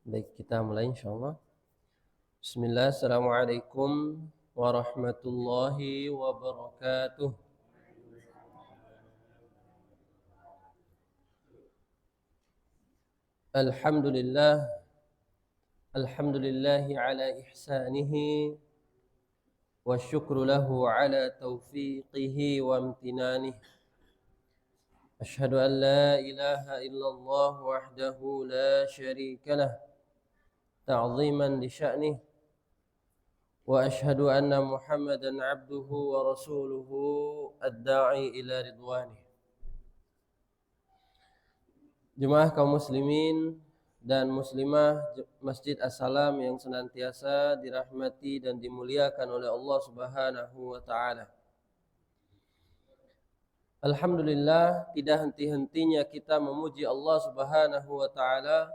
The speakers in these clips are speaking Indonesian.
Baik, kita mulai insyaallah. Bismillah, Assalamualaikum warahmatullahi wabarakatuh. Alhamdulillah, alhamdulillahi ala ihsanihi wa syukru lahu ala taufiqihi wa amtinanihi. Ashhadu an la ilaha illallah wahdahu la syarika lah ta'ziman li sya'nihi. وأشهد أن محمدا عبده ورسوله الداعي إلى رضوانه. Jemaah kaum muslimin dan muslimah Masjid As-Salam yang senantiasa dirahmati dan dimuliakan oleh Allah Subhanahu wa taala. Alhamdulillah, tidak henti-hentinya kita memuji Allah Subhanahu wa taala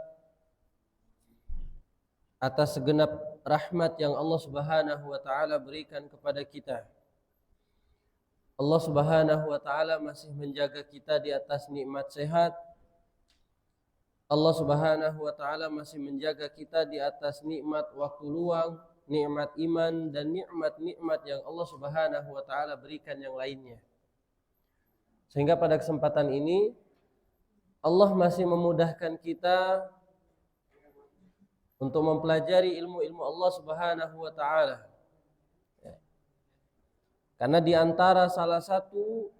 atas segenap rahmat yang Allah Subhanahu wa taala berikan kepada kita. Allah Subhanahu wa taala masih menjaga kita di atas nikmat sehat. Allah Subhanahu wa taala masih menjaga kita di atas nikmat waktu luang, nikmat iman dan nikmat-nikmat yang Allah Subhanahu wa taala berikan yang lainnya. Sehingga pada kesempatan ini Allah masih memudahkan kita untuk mempelajari ilmu-ilmu Allah Subhanahu wa taala. Karena di antara salah satu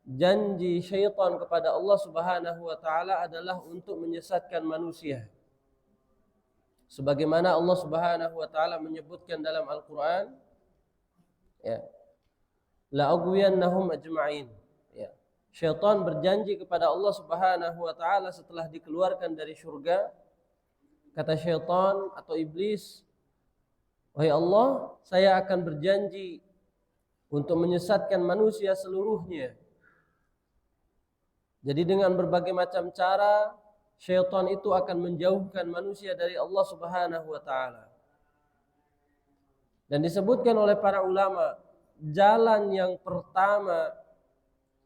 janji syaitan kepada Allah Subhanahu wa taala adalah untuk menyesatkan manusia. Sebagaimana Allah Subhanahu wa taala menyebutkan dalam Al-Qur'an, ya, la aghwiyannahum ajma'in. Ya. Syaitan berjanji kepada Allah Subhanahu wa taala setelah dikeluarkan dari surga. Kata syaitan atau iblis, "Wahai Allah, saya akan berjanji untuk menyesatkan manusia seluruhnya." Jadi dengan berbagai macam cara syaitan itu akan menjauhkan manusia dari Allah Subhanahu wa taala. Dan disebutkan oleh para ulama, jalan yang pertama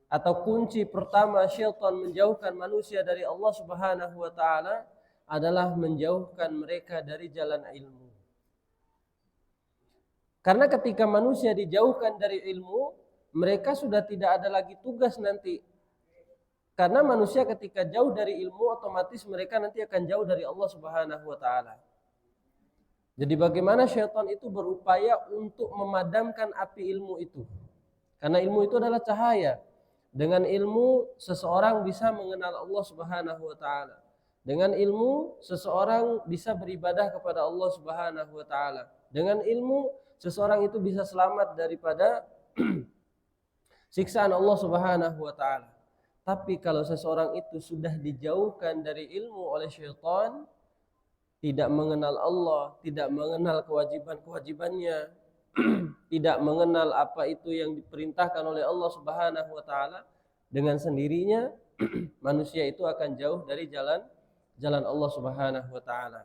atau kunci pertama syaitan menjauhkan manusia dari Allah Subhanahu wa taala adalah menjauhkan mereka dari jalan ilmu. Karena ketika manusia dijauhkan dari ilmu, mereka sudah tidak ada lagi tugas nanti. Karena manusia ketika jauh dari ilmu, otomatis mereka nanti akan jauh dari Allah Subhanahu wa taala. Jadi bagaimana syaitan itu berupaya untuk memadamkan api ilmu itu? Karena ilmu itu adalah cahaya. Dengan ilmu seseorang bisa mengenal Allah Subhanahu wa taala. Dengan ilmu seseorang bisa beribadah kepada Allah Subhanahu wa taala. Dengan ilmu seseorang itu bisa selamat daripada siksaan Allah Subhanahu wa taala. Tapi kalau seseorang itu sudah dijauhkan dari ilmu oleh syaitan, tidak mengenal Allah, tidak mengenal kewajiban-kewajibannya, tidak mengenal apa itu yang diperintahkan oleh Allah Subhanahu wa taala, dengan sendirinya manusia itu akan jauh dari jalan Allah Subhanahu wa taala.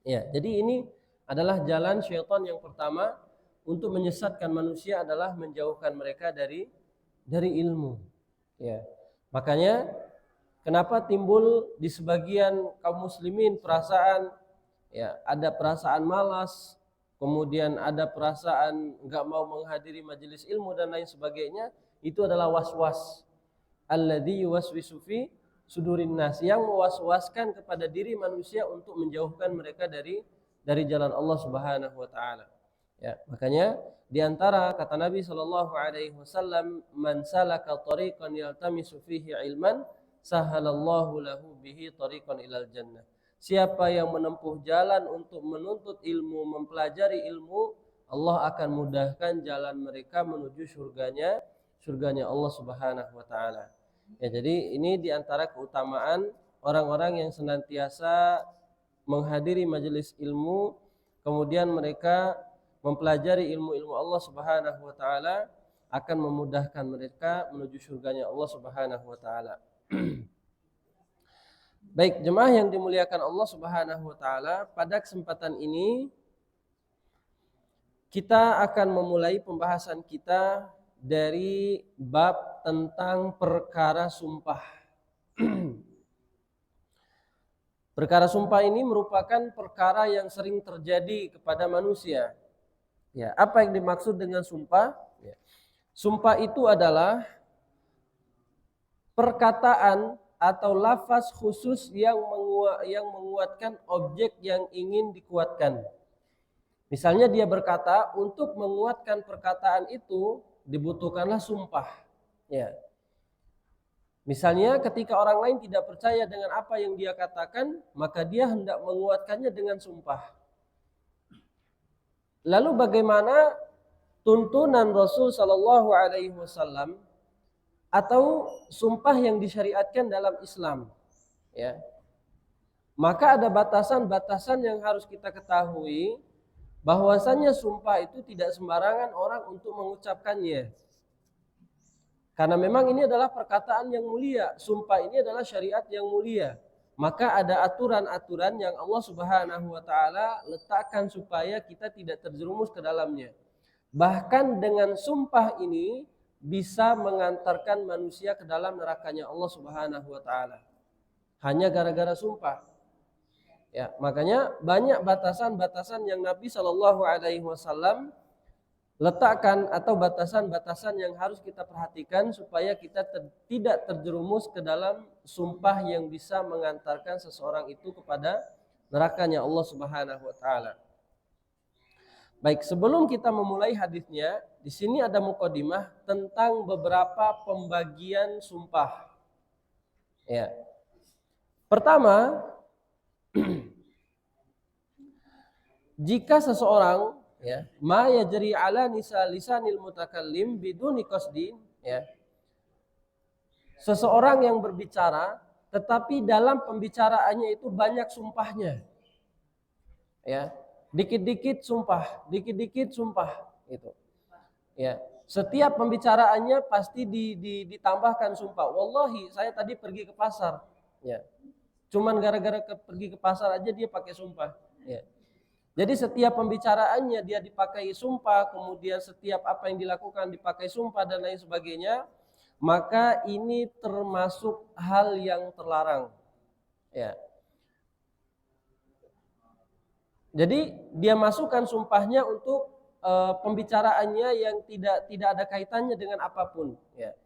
Ya, jadi ini adalah jalan syaitan yang pertama untuk menyesatkan manusia adalah menjauhkan mereka dari ilmu. Ya. Makanya kenapa timbul di sebagian kaum muslimin perasaan, ya, ada perasaan malas, kemudian ada perasaan enggak mau menghadiri majelis ilmu dan lain sebagainya, itu adalah waswas. Alladzi yuwaswisu fi sudurin nas, yang mewaswaskan kepada diri manusia untuk menjauhkan mereka dari jalan Allah Subhanahu wa taala. Ya, makanya di antara kata Nabi sallallahu alaihi wasallam, "Man salaka tariqan yaltamisu fihi ilman, sahalallahu lahu bihi tariqan ilal jannah." Siapa yang menempuh jalan untuk menuntut ilmu, mempelajari ilmu, Allah akan mudahkan jalan mereka menuju surganya Allah Subhanahu wa taala. Ya, jadi ini di antara keutamaan orang-orang yang senantiasa menghadiri majelis ilmu, kemudian mereka mempelajari ilmu-ilmu Allah Subhanahu wa taala, akan memudahkan mereka menuju surganya Allah Subhanahu wa taala. Baik, jemaah yang dimuliakan Allah Subhanahu wa taala, pada kesempatan ini kita akan memulai pembahasan kita dari bab tentang perkara sumpah. Perkara sumpah ini merupakan perkara yang sering terjadi kepada manusia. Ya, apa yang dimaksud dengan sumpah? Ya. Sumpah itu adalah perkataan atau lafaz khusus yang menguatkan objek yang ingin dikuatkan. Misalnya dia berkata, untuk menguatkan perkataan itu dibutuhkanlah sumpah. Ya. Misalnya ketika orang lain tidak percaya dengan apa yang dia katakan, maka dia hendak menguatkannya dengan sumpah. Lalu bagaimana tuntunan Rasul Shallallahu Alaihi Wasallam atau sumpah yang disyariatkan dalam Islam? Ya, maka ada batasan-batasan yang harus kita ketahui, bahwasannya sumpah itu tidak sembarangan orang untuk mengucapkannya. Karena memang ini adalah perkataan yang mulia, sumpah ini adalah syariat yang mulia. Maka ada aturan-aturan yang Allah Subhanahu wa taala letakkan supaya kita tidak terjerumus ke dalamnya. Bahkan dengan sumpah ini bisa mengantarkan manusia ke dalam nerakanya Allah Subhanahu wa taala. Hanya gara-gara sumpah. Ya, makanya banyak batasan-batasan yang Nabi Shallallahu alaihi wasallam letakkan atau batasan-batasan yang harus kita perhatikan supaya kita tidak terjerumus ke dalam sumpah yang bisa mengantarkan seseorang itu kepada nerakanya Allah Subhanahu wa taala. Baik, sebelum kita memulai hadisnya, di sini ada mukadimah tentang beberapa pembagian sumpah. Ya. Pertama, jika seseorang ya ma yajri ala lisanil mutakallim biduni qasdin, ya, seseorang yang berbicara tetapi dalam pembicaraannya itu banyak sumpahnya, ya, dikit-dikit sumpah gitu, ya, setiap pembicaraannya pasti ditambahkan sumpah. Wallahi saya tadi pergi ke pasar, ya, cuman gara-gara pergi ke pasar aja dia pakai sumpah, ya. Jadi setiap pembicaraannya dia dipakai sumpah, kemudian setiap apa yang dilakukan dipakai sumpah dan lain sebagainya, maka ini termasuk hal yang terlarang. Ya. Jadi dia masukkan sumpahnya untuk pembicaraannya yang tidak ada kaitannya dengan apapun. Ya.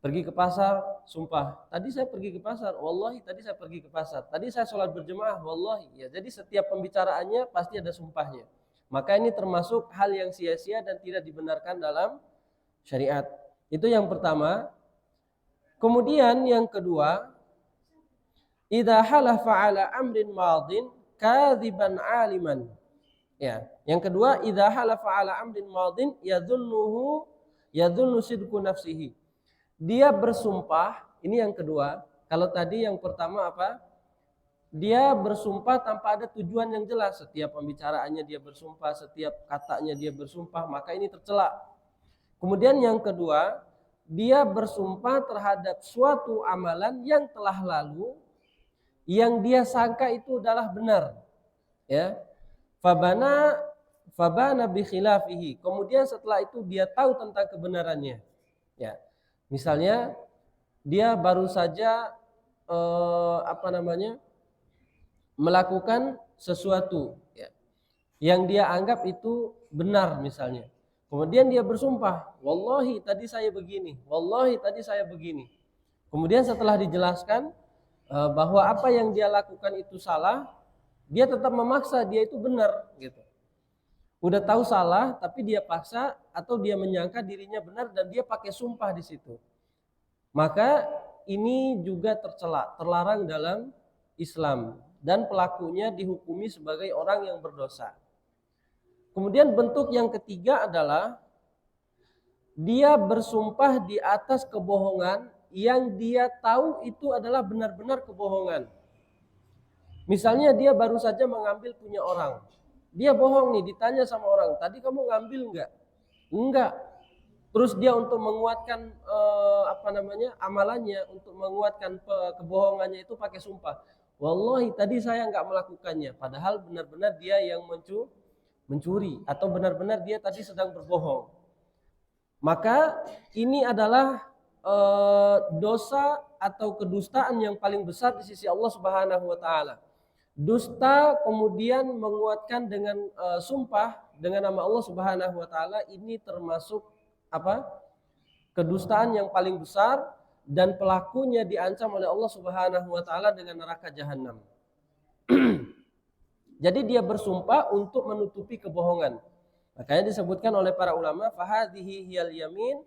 Pergi ke pasar, sumpah. Tadi saya pergi ke pasar, wallahi tadi saya pergi ke pasar. Tadi saya sholat berjemaah, wallahi. Ya, jadi setiap pembicaraannya pasti ada sumpahnya. Maka ini termasuk hal yang sia-sia dan tidak dibenarkan dalam syariat. Itu yang pertama. Kemudian yang kedua, idza halafa ala amrin madin kadziban aliman. Ya, yang kedua, idza halafa ala amrin madin yadhunnu sidqu nafsihi. Dia bersumpah, ini yang kedua. Kalau tadi yang pertama apa? Dia bersumpah tanpa ada tujuan yang jelas. Setiap pembicaraannya dia bersumpah, setiap katanya dia bersumpah, maka ini tercela. Kemudian yang kedua, dia bersumpah terhadap suatu amalan yang telah lalu, yang dia sangka itu adalah benar. Ya. Fabana bi khilafihi. Kemudian setelah itu dia tahu tentang kebenarannya. Ya. Misalnya dia baru saja melakukan sesuatu, ya, yang dia anggap itu benar misalnya. Kemudian dia bersumpah, wallahi tadi saya begini, wallahi tadi saya begini. Kemudian setelah dijelaskan bahwa apa yang dia lakukan itu salah, dia tetap memaksa dia itu benar gitu. Udah tahu salah, tapi dia paksa atau dia menyangka dirinya benar dan dia pakai sumpah di situ. Maka ini juga tercela, terlarang dalam Islam dan pelakunya dihukumi sebagai orang yang berdosa. Kemudian bentuk yang ketiga adalah dia bersumpah di atas kebohongan yang dia tahu itu adalah benar-benar kebohongan. Misalnya dia baru saja mengambil punya orang. Dia bohong nih, ditanya sama orang, tadi kamu ngambil enggak? Enggak. Terus dia untuk menguatkan amalannya, untuk menguatkan kebohongannya itu pakai sumpah. Wallahi tadi saya enggak melakukannya, padahal benar-benar dia yang mencuri atau benar-benar dia tadi sedang berbohong. Maka ini adalah dosa atau kedustaan yang paling besar di sisi Allah Subhanahu wa taala. Dusta kemudian menguatkan dengan sumpah dengan nama Allah Subhanahu wa taala, ini termasuk apa? Kedustaan yang paling besar, dan pelakunya diancam oleh Allah Subhanahu wa taala dengan neraka jahanam. Jadi dia bersumpah untuk menutupi kebohongan. Makanya disebutkan oleh para ulama, fahadhihi hiyal yamin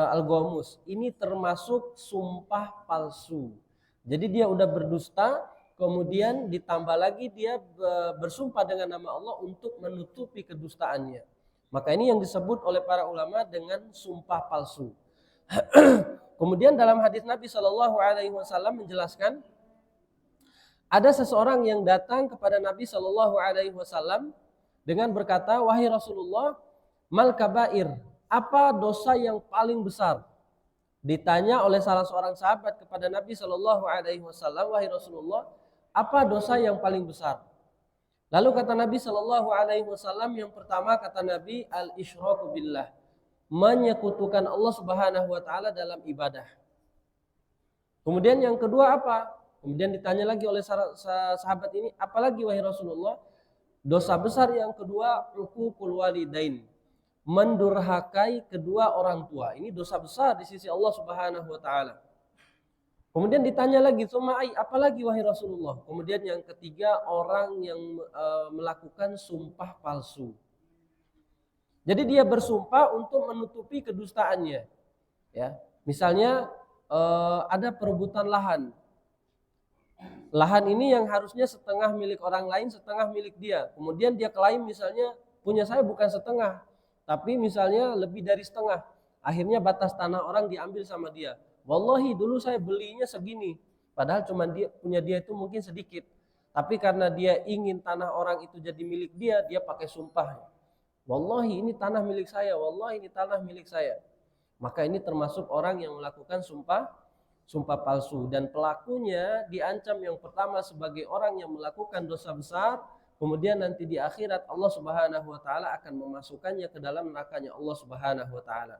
al-ghamus. Ini termasuk sumpah palsu. Jadi dia udah berdusta, kemudian ditambah lagi dia bersumpah dengan nama Allah untuk menutupi kedustaannya. Maka ini yang disebut oleh para ulama dengan sumpah palsu. Kemudian dalam hadis Nabi Shallallahu Alaihi Wasallam menjelaskan, ada seseorang yang datang kepada Nabi Shallallahu Alaihi Wasallam dengan berkata, wahai Rasulullah, mal kabair, apa dosa yang paling besar? Ditanya oleh salah seorang sahabat kepada Nabi Shallallahu Alaihi Wasallam, wahai Rasulullah, apa dosa yang paling besar? Lalu kata Nabi Shallallahu Alaihi Wasallam, yang pertama kata Nabi, al isyraku billah, menyekutukan Allah Subhanahu Wa Taala dalam ibadah. Kemudian yang kedua apa? Kemudian ditanya lagi oleh sahabat ini, apalagi wahai Rasulullah? Dosa besar yang kedua, uququl walidain, mendurhakai kedua orang tua. Ini dosa besar di sisi Allah Subhanahu wa taala. Kemudian ditanya lagi, "Tsumai, apalagi wahai Rasulullah?" Kemudian yang ketiga, orang yang melakukan sumpah palsu. Jadi dia bersumpah untuk menutupi kedustaannya. Ya, misalnya ada perebutan lahan. Lahan ini yang harusnya setengah milik orang lain, setengah milik dia. Kemudian dia klaim misalnya, punya saya bukan setengah, tapi misalnya lebih dari setengah. Akhirnya batas tanah orang diambil sama dia. Wallahi dulu saya belinya segini, padahal cuma dia punya dia itu mungkin sedikit. Tapi karena dia ingin tanah orang itu jadi milik dia, dia pakai sumpah. Wallahi ini tanah milik saya, wallahi ini tanah milik saya. Maka ini termasuk orang yang melakukan sumpah palsu, dan pelakunya diancam yang pertama sebagai orang yang melakukan dosa besar, kemudian nanti di akhirat Allah Subhanahu wa taala akan memasukkannya ke dalam nerakanya Allah Subhanahu wa taala.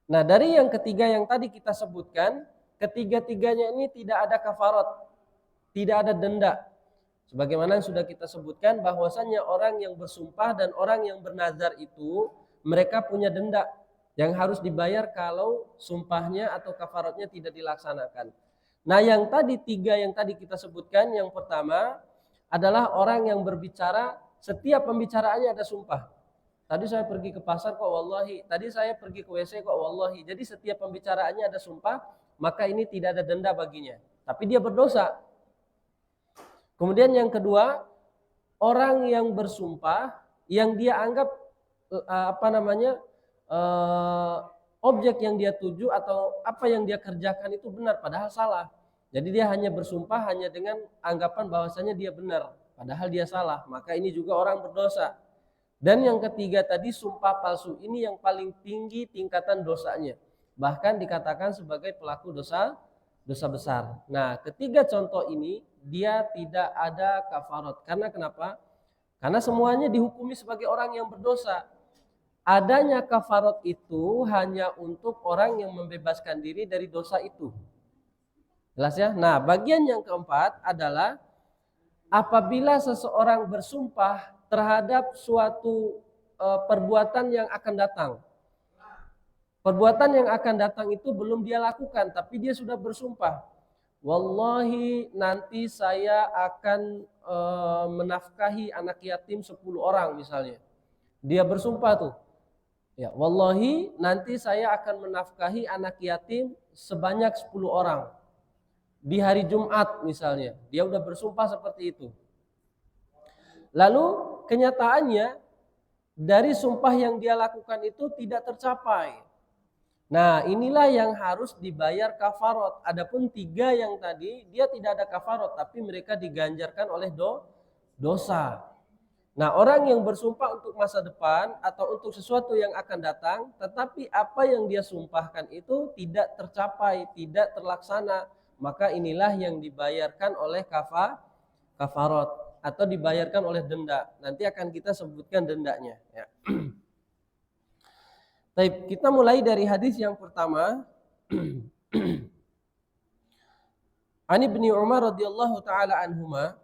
Nah, dari yang ketiga yang tadi kita sebutkan, ketiga-tiganya ini tidak ada kafarat, tidak ada denda. Sebagaimana yang sudah kita sebutkan, bahwasannya orang yang bersumpah dan orang yang bernazar itu mereka punya denda yang harus dibayar kalau sumpahnya atau kafaratnya tidak dilaksanakan. Nah, yang tadi tiga yang tadi kita sebutkan, yang pertama adalah orang yang berbicara, setiap pembicaraannya ada sumpah. Tadi saya pergi ke pasar kok wallahi, tadi saya pergi ke WC kok wallahi. Jadi setiap pembicaraannya ada sumpah, maka ini tidak ada denda baginya. Tapi dia berdosa. Kemudian yang kedua, orang yang bersumpah yang dia anggap objek yang dia tuju atau apa yang dia kerjakan itu benar, padahal salah. Jadi dia hanya bersumpah hanya dengan anggapan bahwasanya dia benar, padahal dia salah. Maka ini juga orang berdosa. Dan yang ketiga tadi, sumpah palsu, ini yang paling tinggi tingkatan dosanya. Bahkan dikatakan sebagai pelaku dosa besar. Nah, ketiga contoh ini dia tidak ada kafarat. Karena kenapa? Karena semuanya dihukumi sebagai orang yang berdosa. Adanya kafarat itu hanya untuk orang yang membebaskan diri dari dosa itu. Jelas ya? Nah, bagian yang keempat adalah apabila seseorang bersumpah terhadap suatu perbuatan yang akan datang. Perbuatan yang akan datang itu belum dia lakukan, tapi dia sudah bersumpah. Wallahi nanti saya akan menafkahi anak yatim 10 orang misalnya. Dia bersumpah tuh. Ya, wallahi nanti saya akan menafkahi anak yatim sebanyak 10 orang. Di hari Jumat misalnya, dia udah bersumpah seperti itu. Lalu kenyataannya dari sumpah yang dia lakukan itu tidak tercapai. Nah, inilah yang harus dibayar kafarat. Adapun tiga yang tadi dia tidak ada kafarat, tapi mereka diganjarkan oleh dosa. Nah, orang yang bersumpah untuk masa depan atau untuk sesuatu yang akan datang, tetapi apa yang dia sumpahkan itu tidak tercapai, tidak terlaksana, maka inilah yang dibayarkan oleh kafarat atau dibayarkan oleh denda. Nanti akan kita sebutkan dendanya. Ya. Baik, kita mulai dari hadis yang pertama. Ani bin Umar radhiyallahu taala anhuma,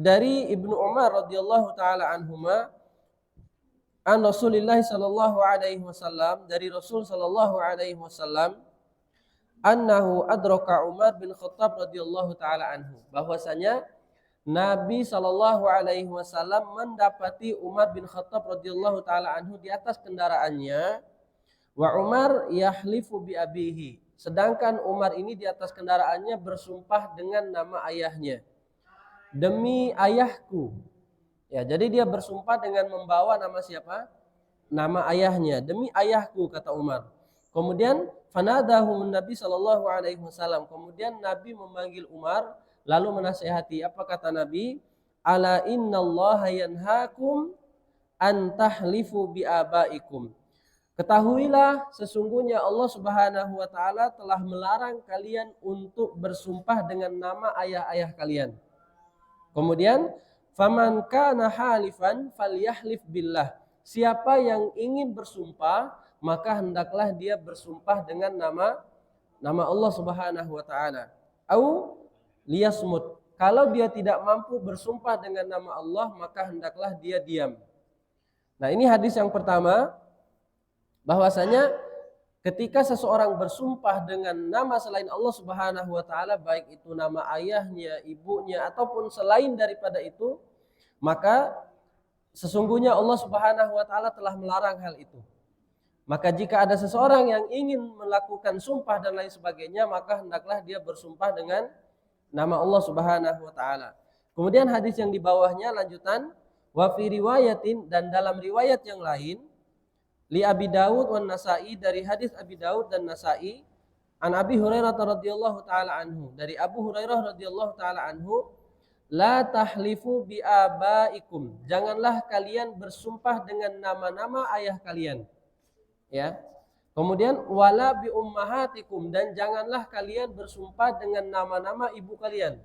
dari Ibnu Umar radhiyallahu taala anhuma an Rasulillah sallallahu alaihi wasallam, dari Rasul sallallahu alaihi wasallam, annahu adraka Umar bin Khattab radhiyallahu taala anhu, bahwasanya Nabi sallallahu alaihi wasallam mendapati Umar bin Khattab radhiyallahu taala anhu di atas kendaraannya, wa Umar yahlifu bi abihi, sedangkan Umar ini di atas kendaraannya bersumpah dengan nama ayahnya, demi ayahku. Ya, jadi dia bersumpah dengan membawa nama siapa? Nama ayahnya, demi ayahku, kata Umar. Kemudian fanadahu Nabi sallallahu alaihi wasallam, kemudian Nabi memanggil Umar lalu menasihati. Apa kata Nabi? Ala innallaha yanhaakum an tahlifu bi abaikum. Ketahuilah sesungguhnya Allah Subhanahu wa taala telah melarang kalian untuk bersumpah dengan nama ayah-ayah kalian. Kemudian faman kana halifan falyahlif billah. Siapa yang ingin bersumpah, maka hendaklah dia bersumpah dengan nama Allah Subhanahu wa taala. Au liyasmut. Kalau dia tidak mampu bersumpah dengan nama Allah, maka hendaklah dia diam. Nah, ini hadis yang pertama, bahwasanya ketika seseorang bersumpah dengan nama selain Allah Subhanahu wa taala, baik itu nama ayahnya, ibunya ataupun selain daripada itu, maka sesungguhnya Allah Subhanahu wa taala telah melarang hal itu. Maka jika ada seseorang yang ingin melakukan sumpah dan lain sebagainya, maka hendaklah dia bersumpah dengan nama Allah Subhanahu wa taala. Kemudian hadis yang di bawahnya lanjutan, wa fi riwayatin, dan dalam riwayat yang lain, li Abi Daud wan Nasa'i, dari hadis Abi Daud dan Nasa'i, an Abi Hurairah radhiyallahu taala anhu, dari Abu Hurairah radhiyallahu taala anhu, la tahlifu bi abaikum, janganlah kalian bersumpah dengan nama-nama ayah kalian. Ya. Kemudian wala bi ummahatikum, dan janganlah kalian bersumpah dengan nama-nama ibu kalian.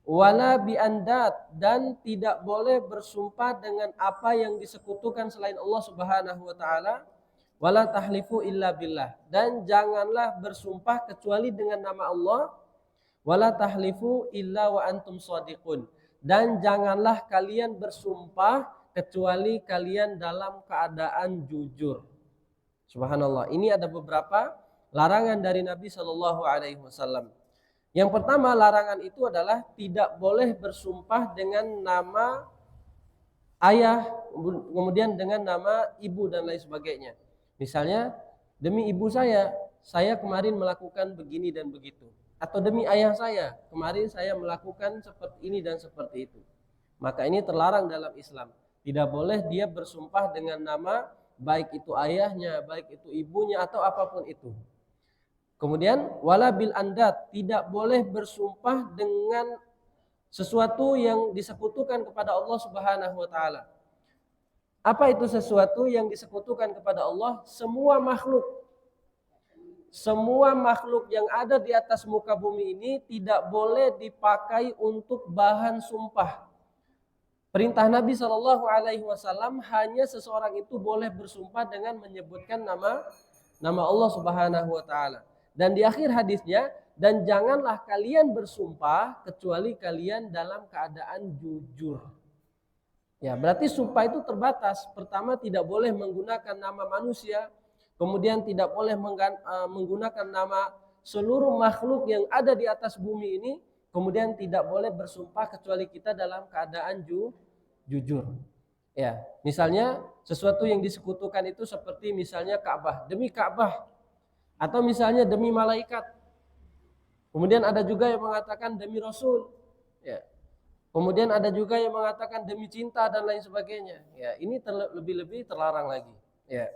Wala bi andat, dan tidak boleh bersumpah dengan apa yang disekutukan selain Allah Subhanahu wa taala. Wala tahlifu illa billah, dan janganlah bersumpah kecuali dengan nama Allah. Wala tahlifu illa wa antum shadiqun, dan janganlah kalian bersumpah kecuali kalian dalam keadaan jujur. Subhanallah, ini ada beberapa larangan dari Nabi Shallallahu alaihi wasallam. Yang pertama, larangan itu adalah tidak boleh bersumpah dengan nama ayah, kemudian dengan nama ibu dan lain sebagainya. Misalnya, demi ibu saya kemarin melakukan begini dan begitu. Atau demi ayah saya, kemarin saya melakukan seperti ini dan seperti itu. Maka ini terlarang dalam Islam. Tidak boleh dia bersumpah dengan nama, baik itu ayahnya, baik itu ibunya, atau apapun itu. Kemudian wala bil andat, tidak boleh bersumpah dengan sesuatu yang disekutukan kepada Allah Subhanahu wa taala. Apa itu sesuatu yang disekutukan kepada Allah? Semua makhluk yang ada di atas muka bumi ini tidak boleh dipakai untuk bahan sumpah. Perintah Nabi Shallallahu alaihi wasallam hanya seseorang itu boleh bersumpah dengan menyebutkan nama Allah Subhanahu wa taala. Dan di akhir hadisnya, dan janganlah kalian bersumpah kecuali kalian dalam keadaan jujur. Ya, berarti sumpah itu terbatas. Pertama, tidak boleh menggunakan nama manusia, kemudian tidak boleh menggunakan nama seluruh makhluk yang ada di atas bumi ini, kemudian tidak boleh bersumpah kecuali kita dalam keadaan jujur. Ya, misalnya sesuatu yang disekutukan itu seperti misalnya Ka'bah, demi Ka'bah, atau misalnya demi malaikat. Kemudian ada juga yang mengatakan demi Rasul. Ya. Kemudian ada juga yang mengatakan demi cinta dan lain sebagainya. Ya, ini lebih-lebih terlarang lagi. Ya.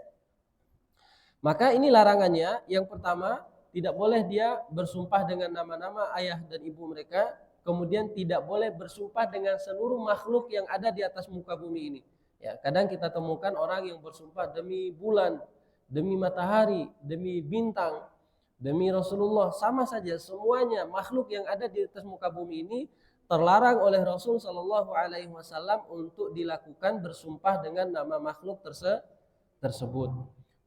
Maka ini larangannya. Yang pertama, tidak boleh dia bersumpah dengan nama-nama ayah dan ibu mereka. Kemudian tidak boleh bersumpah dengan seluruh makhluk yang ada di atas muka bumi ini. Ya, kadang kita temukan orang yang bersumpah demi bulan, demi matahari, demi bintang, demi Rasulullah. Sama saja, semuanya makhluk yang ada di atas muka bumi ini terlarang oleh Rasul Shallallahu alaihi wasallam untuk dilakukan bersumpah dengan nama makhluk tersebut.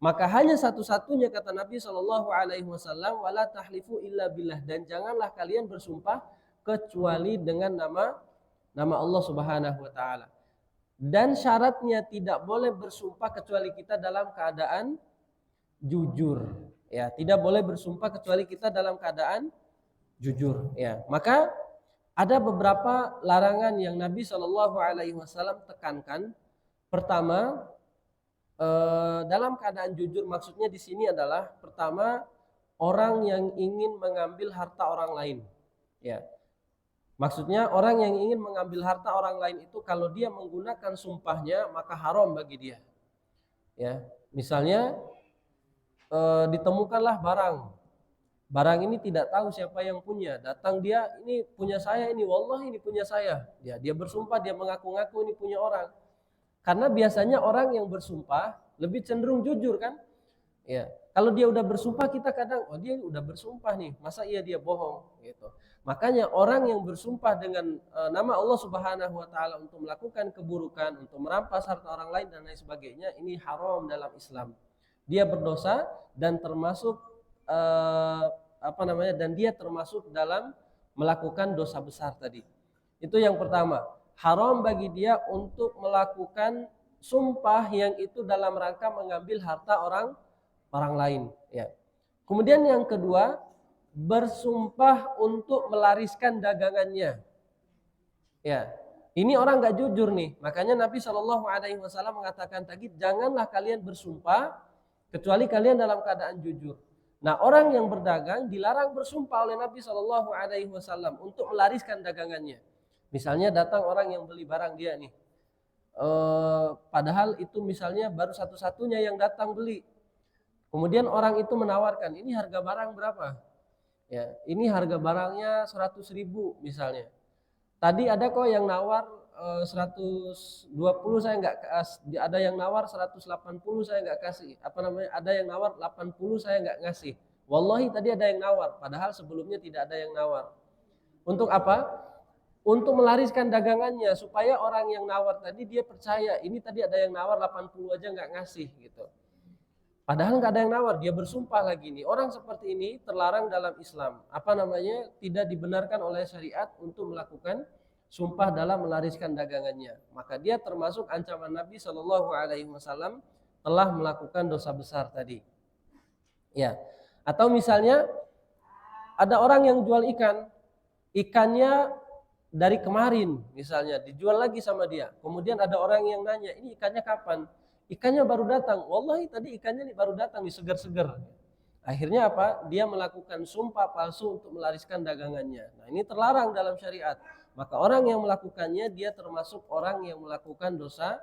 Maka hanya satu-satunya kata Nabi Shallallahu alaihi wasallam, wala tahlifu illa billah, dan janganlah kalian bersumpah kecuali dengan nama Allah Subhanahu wa taala. Dan syaratnya tidak boleh bersumpah kecuali kita dalam keadaan jujur. Ya, tidak boleh bersumpah kecuali kita dalam keadaan jujur. Ya, maka ada beberapa larangan yang Nabi Shallallahu Alaihi Wasallam tekankan. Pertama, dalam keadaan jujur maksudnya di sini adalah pertama orang yang ingin mengambil harta orang lain. Ya, maksudnya orang yang ingin mengambil harta orang lain itu kalau dia menggunakan sumpahnya maka haram bagi dia. Ya, misalnya ditemukanlah barang ini tidak tahu siapa yang punya, datang dia, ini punya saya, ini wallahi ini punya saya. Dia bersumpah, dia mengaku-ngaku ini punya orang. Karena biasanya orang yang bersumpah lebih cenderung jujur kan? Ya, kalau dia udah bersumpah kita kadang, oh dia udah bersumpah nih, masa iya dia bohong gitu. Makanya orang yang bersumpah dengan nama Allah Subhanahu wa taala untuk melakukan keburukan, untuk merampas harta orang lain dan lain sebagainya, ini haram dalam Islam. Dia berdosa dan termasuk dan dia termasuk dalam melakukan dosa besar tadi. Itu yang pertama. Haram bagi dia untuk melakukan sumpah yang itu dalam rangka mengambil harta orang lain. Ya. Kemudian yang kedua, bersumpah untuk melariskan dagangannya. Ya, ini orang nggak jujur nih. Makanya Nabi Shallallahu Alaihi Wasallam mengatakan tadi, janganlah kalian bersumpah kecuali kalian dalam keadaan jujur. Nah, orang yang berdagang dilarang bersumpah oleh Nabi Shallallahu Alaihi Wasallam untuk melariskan dagangannya. Misalnya datang orang yang beli barang dia nih, padahal itu misalnya baru satu-satunya yang datang beli. Kemudian orang itu menawarkan, ini harga barang berapa? Ya, ini harga barangnya 100.000 misalnya. Tadi ada kok yang nawar 120 saya nggak kasih, ada yang nawar 180 saya nggak kasih. Ada yang nawar 80 saya nggak ngasih. Wallahi tadi ada yang nawar, padahal sebelumnya tidak ada yang nawar. Untuk apa? Untuk melariskan dagangannya supaya orang yang nawar tadi dia percaya, ini tadi ada yang nawar 80 aja nggak ngasih gitu. Padahal nggak ada yang nawar, dia bersumpah lagi nih. Orang seperti ini terlarang dalam Islam. Tidak dibenarkan oleh syariat untuk melakukan sumpah dalam melariskan dagangannya. Maka dia termasuk ancaman Nabi Shallallahu Alaihi Wasallam telah melakukan dosa besar tadi. Ya. Atau misalnya ada orang yang jual ikannya dari kemarin misalnya dijual lagi sama dia. Kemudian ada orang yang nanya, ini ikannya kapan? Ikannya baru datang. Wallahi tadi ikannya baru datang, segar-segar. Akhirnya apa? Dia melakukan sumpah palsu untuk melariskan dagangannya. Nah, ini terlarang dalam syariat. Maka orang yang melakukannya dia termasuk orang yang melakukan dosa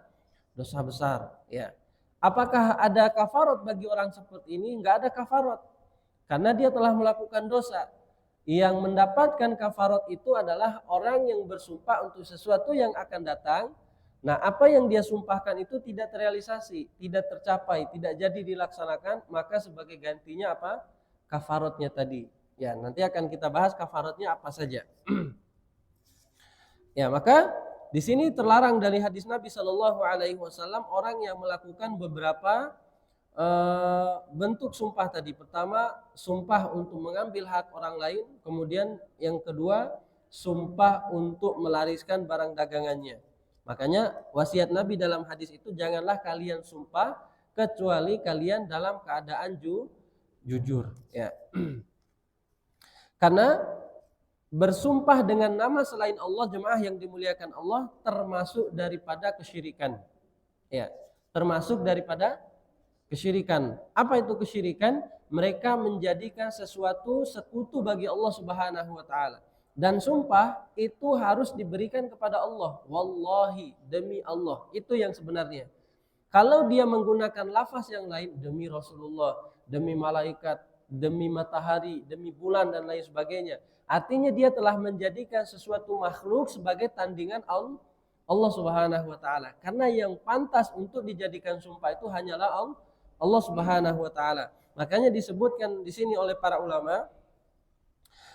besar. Ya. Apakah ada kafarat bagi orang seperti ini? Enggak ada kafarat. Karena dia telah melakukan dosa. Yang mendapatkan kafarat itu adalah orang yang bersumpah untuk sesuatu yang akan datang. Nah, apa yang dia sumpahkan itu tidak terrealisasi, tidak tercapai, tidak jadi dilaksanakan, maka sebagai gantinya apa? Kafaratnya tadi. Ya, nanti akan kita bahas kafaratnya apa saja. Ya, maka di sini terlarang dari hadis Nabi Shallallahu Alaihi Wasallam orang yang melakukan beberapa bentuk sumpah tadi. Pertama, sumpah untuk mengambil hak orang lain. Kemudian yang kedua, sumpah untuk melariskan barang dagangannya. Makanya wasiat Nabi dalam hadis itu, janganlah kalian sumpah kecuali kalian dalam keadaan jujur. Ya. Karena bersumpah dengan nama selain Allah, jemaah yang dimuliakan Allah, termasuk daripada kesyirikan. Ya, termasuk daripada kesyirikan. Apa itu kesyirikan? Mereka menjadikan sesuatu sekutu bagi Allah Subhanahu wa taala. Dan sumpah itu harus diberikan kepada Allah. Wallahi, demi Allah. Itu yang sebenarnya. Kalau dia menggunakan lafaz yang lain, demi Rasulullah, demi malaikat, demi matahari, demi bulan dan lain sebagainya, artinya dia telah menjadikan sesuatu makhluk sebagai tandingan Allah Subhanahu wa taala. Karena yang pantas untuk dijadikan sumpah itu hanyalah Allah Subhanahu wa taala. Makanya disebutkan di sini oleh para ulama,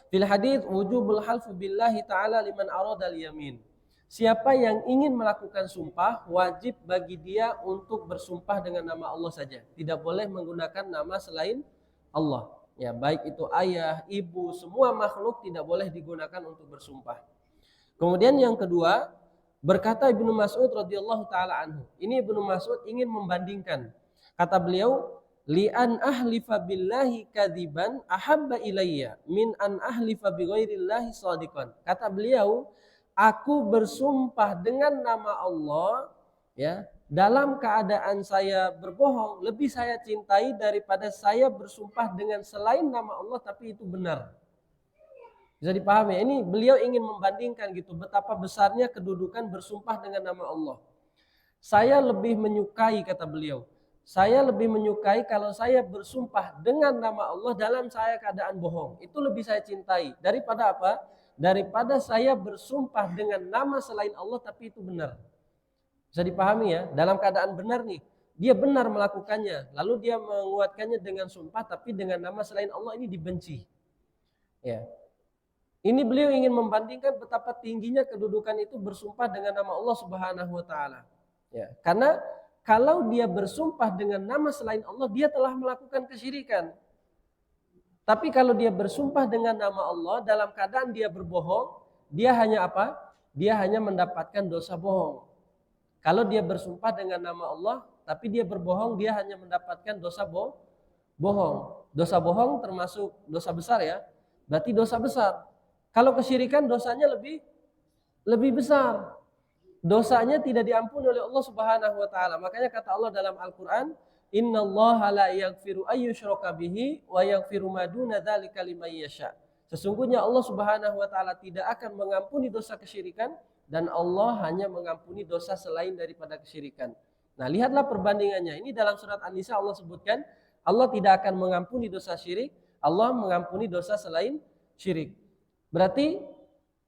fil hadits wujubul halfu billahi ta'ala liman arada al-yamin. Siapa yang ingin melakukan sumpah, wajib bagi dia untuk bersumpah dengan nama Allah saja. Tidak boleh menggunakan nama selain Allah. Ya, baik itu ayah, ibu, semua makhluk tidak boleh digunakan untuk bersumpah. Kemudian yang kedua, berkata Ibnu Mas'ud radhiyallahu taala anhu. Ini Ibnu Mas'ud ingin membandingkan. Kata beliau, li an ahlifa billahi kadziban ahabba ilayya min an ahlifa bi ghairillahi shadiqan. Kata beliau, aku bersumpah dengan nama Allah, ya, dalam keadaan saya berbohong lebih saya cintai daripada saya bersumpah dengan selain nama Allah tapi itu benar. Bisa dipahami, ini beliau ingin membandingkan gitu betapa besarnya kedudukan bersumpah dengan nama Allah. Saya lebih menyukai, kata beliau, saya lebih menyukai kalau saya bersumpah dengan nama Allah dalam saya keadaan bohong. Itu lebih saya cintai daripada apa? Daripada saya bersumpah dengan nama selain Allah tapi itu benar. Bisa dipahami ya, dalam keadaan benar nih, dia benar melakukannya, lalu dia menguatkannya dengan sumpah tapi dengan nama selain Allah, ini dibenci. Ya. Ini beliau ingin membandingkan betapa tingginya kedudukan itu bersumpah dengan nama Allah Subhanahu wa taala. Ya, karena kalau dia bersumpah dengan nama selain Allah, dia telah melakukan kesyirikan. Tapi kalau dia bersumpah dengan nama Allah dalam keadaan dia berbohong, dia hanya apa? Dia hanya mendapatkan dosa bohong. Kalau dia bersumpah dengan nama Allah, tapi dia berbohong, dia hanya mendapatkan dosa bohong. Dosa bohong termasuk dosa besar ya. Berarti dosa besar. Kalau kesyirikan dosanya lebih besar. Dosanya tidak diampuni oleh Allah Subhanahu wa taala. Makanya kata Allah dalam Al-Qur'an, "Innallaha la yaghfiru ayyushraka bihi wa yaghfiru ma duna dzalika liman yasha." Sesungguhnya Allah Subhanahu wa taala tidak akan mengampuni dosa kesyirikan dan Allah hanya mengampuni dosa selain daripada kesyirikan. Nah, lihatlah perbandingannya. Ini dalam surat An-Nisa Allah sebutkan, Allah tidak akan mengampuni dosa syirik, Allah mengampuni dosa selain syirik. Berarti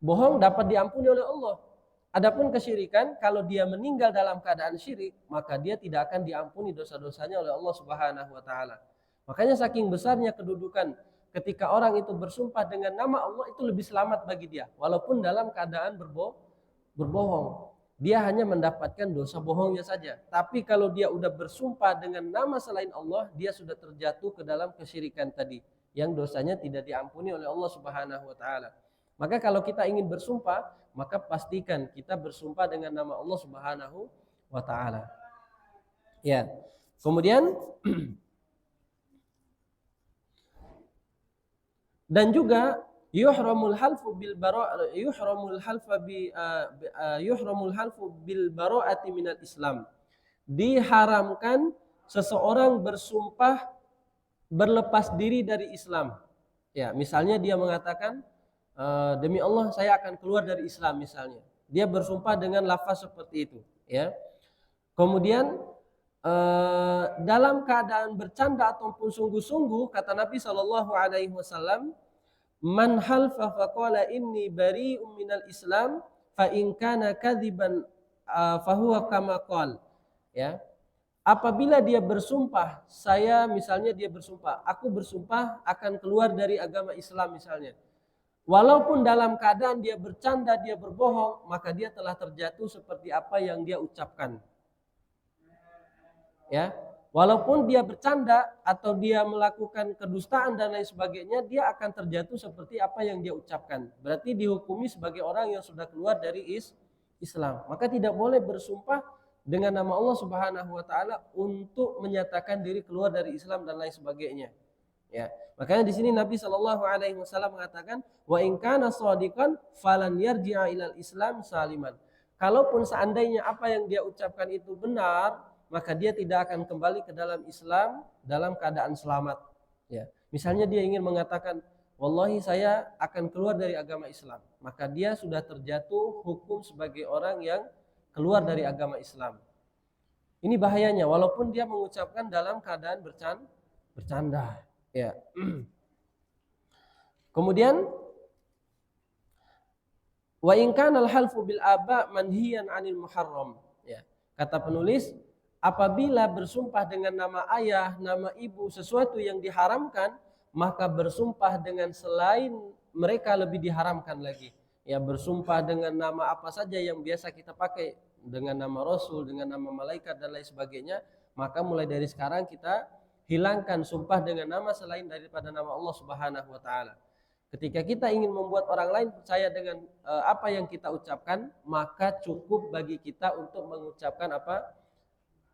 bohong dapat diampuni oleh Allah. Adapun kesyirikan, kalau dia meninggal dalam keadaan syirik, maka dia tidak akan diampuni dosa-dosanya oleh Allah Subhanahu wa taala. Makanya saking besarnya kedudukan ketika orang itu bersumpah dengan nama Allah, itu lebih selamat bagi dia walaupun dalam keadaan berbohong. Dia hanya mendapatkan dosa bohongnya saja. Tapi kalau dia udah bersumpah dengan nama selain Allah, dia sudah terjatuh ke dalam kesyirikan tadi, yang dosanya tidak diampuni oleh Allah Subhanahu wa taala. Maka kalau kita ingin bersumpah, maka pastikan kita bersumpah dengan nama Allah Subhanahu wa taala. Ya. Kemudian dan juga yuhramul halfu bil bara'ati minal Islam. Diharamkan seseorang bersumpah berlepas diri dari Islam. Ya, misalnya dia mengatakan, demi Allah saya akan keluar dari Islam misalnya. Dia bersumpah dengan lafaz seperti itu, ya. Kemudian dalam keadaan bercanda ataupun sungguh-sungguh, kata Nabi SAW, man halfa faqala inni bari'um minal Islam fa in kana kadziban fahuwa kama qala. Ya. Apabila dia bersumpah, misalnya dia bersumpah, aku bersumpah akan keluar dari agama Islam misalnya. Walaupun dalam keadaan dia bercanda, dia berbohong, maka dia telah terjatuh seperti apa yang dia ucapkan. Ya, walaupun dia bercanda atau dia melakukan kedustaan dan lain sebagainya, dia akan terjatuh seperti apa yang dia ucapkan. Berarti dihukumi sebagai orang yang sudah keluar dari Islam. Maka tidak boleh bersumpah dengan nama Allah Subhanahu wa taala untuk menyatakan diri keluar dari Islam dan lain sebagainya. Ya. Makanya di sini Nabi Shallallahu alaihi wasallam mengatakan, wa in kana shadiqan falan yarji'a ilal Islam saliman. Kalaupun seandainya apa yang dia ucapkan itu benar, maka dia tidak akan kembali ke dalam Islam dalam keadaan selamat. Ya. Misalnya dia ingin mengatakan, wallahi saya akan keluar dari agama Islam, maka dia sudah terjatuh hukum sebagai orang yang keluar dari agama Islam. Ini bahayanya, walaupun dia mengucapkan dalam keadaan bercanda. Ya. Kemudian wa in kana al-halfu bil aba manhiyan 'anil muharram. Ya. Kata penulis, apabila bersumpah dengan nama ayah, nama ibu sesuatu yang diharamkan, maka bersumpah dengan selain mereka lebih diharamkan lagi. Ya, bersumpah dengan nama apa saja yang biasa kita pakai, dengan nama Rasul, dengan nama malaikat dan lain sebagainya, maka mulai dari sekarang kita hilangkan sumpah dengan nama selain daripada nama Allah Subhanahu wa taala. Ketika kita ingin membuat orang lain percaya dengan apa yang kita ucapkan, maka cukup bagi kita untuk mengucapkan apa?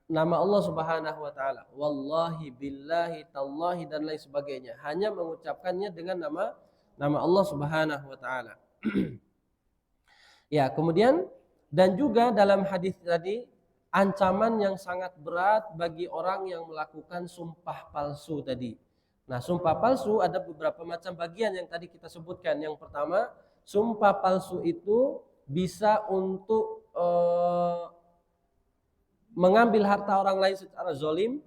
Nama Allah Subhanahu wa taala. Wallahi billahi tallahi dan lain sebagainya. Hanya mengucapkannya dengan nama Allah Subhanahu wa taala. Ya, kemudian dan juga dalam hadis tadi ancaman yang sangat berat bagi orang yang melakukan sumpah palsu tadi. Nah, sumpah palsu ada beberapa macam bagian yang tadi kita sebutkan. Yang pertama, sumpah palsu itu bisa untuk mengambil harta orang lain secara zalim.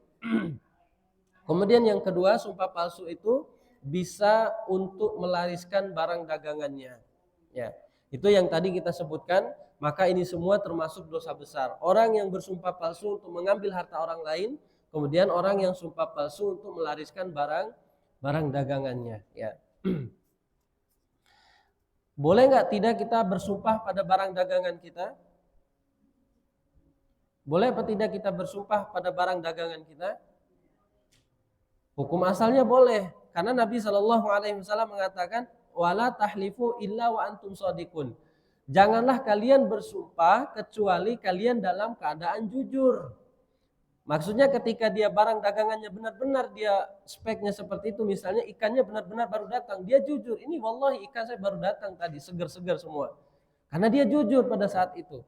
Kemudian yang kedua, sumpah palsu itu bisa untuk melariskan barang dagangannya. Ya, itu yang tadi kita sebutkan. Maka ini semua termasuk dosa besar. Orang yang bersumpah palsu untuk mengambil harta orang lain, kemudian orang yang sumpah palsu untuk melariskan barang dagangannya. Ya. Boleh nggak tidak kita bersumpah pada barang dagangan kita? Boleh apa tidak kita bersumpah pada barang dagangan kita? Hukum asalnya boleh, karena Nabi SAW mengatakan, wala tahlifu illa wa antum shadiqun. Janganlah kalian bersumpah kecuali kalian dalam keadaan jujur. Maksudnya ketika dia barang dagangannya benar-benar dia speknya seperti itu, misalnya ikannya benar-benar baru datang, dia jujur, ini wallahi ikan saya baru datang tadi, segar-segar semua. Karena dia jujur pada saat itu.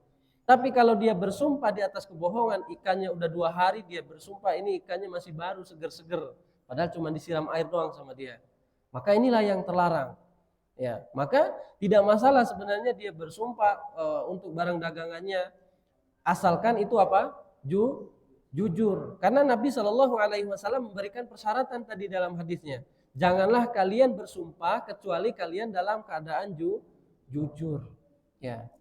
Tapi kalau dia bersumpah di atas kebohongan, ikannya udah 2 hari dia bersumpah ini ikannya masih baru, segar-segar, padahal cuma disiram air doang sama dia. Maka inilah yang terlarang. Ya, maka tidak masalah sebenarnya dia bersumpah untuk barang dagangannya, asalkan itu apa? Jujur. Karena Nabi SAW memberikan persyaratan tadi dalam hadisnya. Janganlah kalian bersumpah kecuali kalian dalam keadaan jujur. Ya.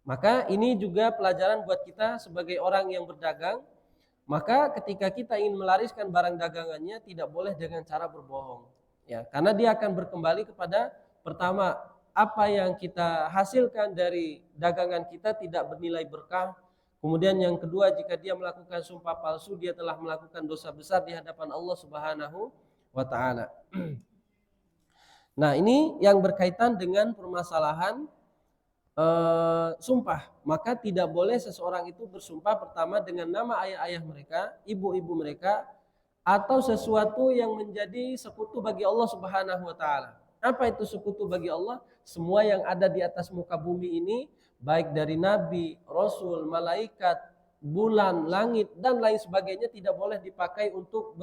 Maka ini juga pelajaran buat kita sebagai orang yang berdagang. Maka ketika kita ingin melariskan barang dagangannya tidak boleh dengan cara berbohong. Ya, karena dia akan berkembali kepada pertama, apa yang kita hasilkan dari dagangan kita tidak bernilai berkah. Kemudian yang kedua, jika dia melakukan sumpah palsu, dia telah melakukan dosa besar di hadapan Allah Subhanahu wa taala. Nah, ini yang berkaitan dengan permasalahan sumpah. Maka tidak boleh seseorang itu bersumpah pertama dengan nama ayah-ayah mereka, ibu-ibu mereka, atau sesuatu yang menjadi sekutu bagi Allah Subhanahu wa taala. Apa itu sekutu bagi Allah? Semua yang ada di atas muka bumi ini, baik dari nabi, rasul, malaikat, bulan, langit dan lain sebagainya tidak boleh dipakai untuk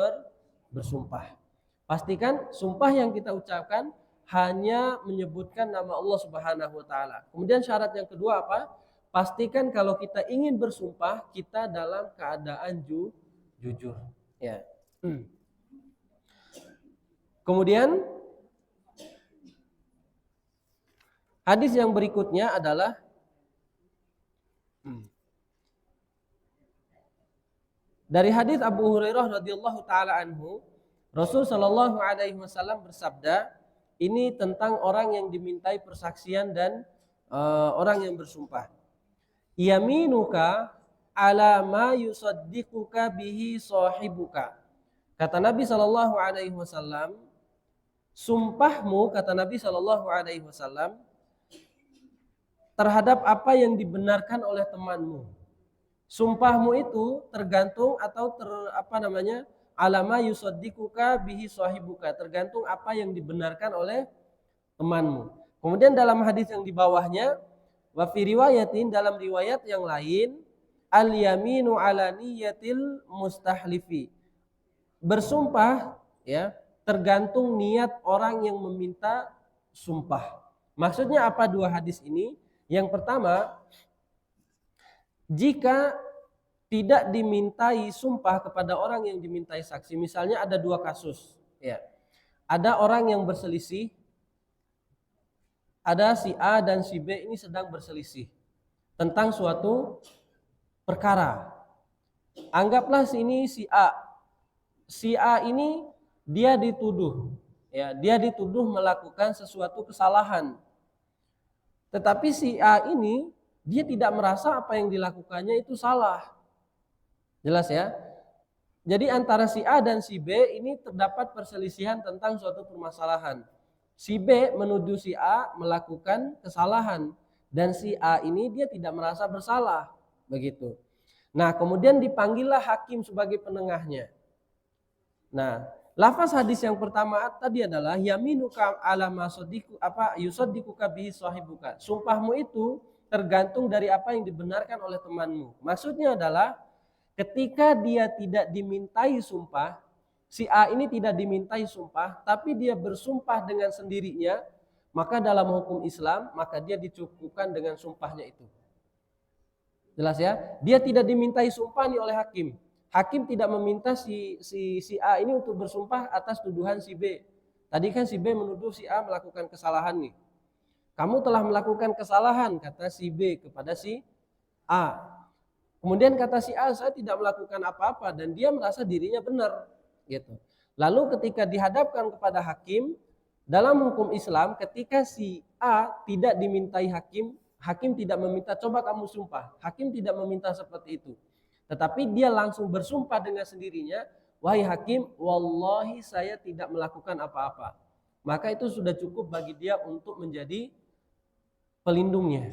bersumpah. Pastikan sumpah yang kita ucapkan hanya menyebutkan nama Allah Subhanahu wa taala. Kemudian syarat yang kedua apa? Pastikan kalau kita ingin bersumpah kita dalam keadaan jujur. Ya. Kemudian hadis yang berikutnya adalah dari hadis Abu Hurairah radhiyallahu taala anhu, Rasul sallallahu alaihi wasallam bersabda, ini tentang orang yang dimintai persaksian dan orang yang bersumpah. Yaminuka ala ma yusaddiquka bihi sahibuka. Kata Nabi sallallahu alaihi wasallam, sumpahmu, kata Nabi sallallahu alaihi wasallam, terhadap apa yang dibenarkan oleh temanmu. Sumpahmu itu tergantung atau alama yusaddiquka bihi sahibuka, tergantung apa yang dibenarkan oleh temanmu. Kemudian dalam hadis yang di bawahnya, wa fi riwayatin, dalam riwayat yang lain, al yaminu ala niyatil mustahlifi. Bersumpah ya tergantung niat orang yang meminta sumpah. Maksudnya apa dua hadis ini? Yang pertama, jika tidak dimintai sumpah kepada orang yang dimintai saksi, misalnya ada 2 kasus, ya. Ada orang yang berselisih, ada si A dan si B ini sedang berselisih tentang suatu perkara. Anggaplah sini si A. Si A ini dia dituduh, ya, dia dituduh melakukan sesuatu kesalahan. Tetapi si A ini dia tidak merasa apa yang dilakukannya itu salah. Jelas ya? Jadi antara si A dan si B ini terdapat perselisihan tentang suatu permasalahan. Si B menuduh si A melakukan kesalahan dan si A ini dia tidak merasa bersalah, begitu. Nah, kemudian dipanggillah hakim sebagai penengahnya. Nah, lafaz hadis yang pertama tadi adalah yaminuka ala masadiku yusaddiquka bihi sahibuka. Sumpahmu itu tergantung dari apa yang dibenarkan oleh temanmu. Maksudnya adalah ketika dia tidak dimintai sumpah, si A ini tidak dimintai sumpah, tapi dia bersumpah dengan sendirinya, maka dalam hukum Islam, maka dia dicukupkan dengan sumpahnya itu. Jelas ya? Dia tidak dimintai sumpah nih oleh hakim. Hakim tidak meminta si A ini untuk bersumpah atas tuduhan si B. Tadi kan si B menuduh si A melakukan kesalahan nih. Kamu telah melakukan kesalahan, kata si B kepada si A. Kemudian kata si A, saya tidak melakukan apa-apa dan dia merasa dirinya benar, gitu. Lalu ketika dihadapkan kepada hakim, dalam hukum Islam ketika si A tidak dimintai hakim, hakim tidak meminta coba kamu sumpah. Hakim tidak meminta seperti itu. Tetapi dia langsung bersumpah dengan sendirinya, wahai hakim, wallahi saya tidak melakukan apa-apa. Maka itu sudah cukup bagi dia untuk menjadi pelindungnya.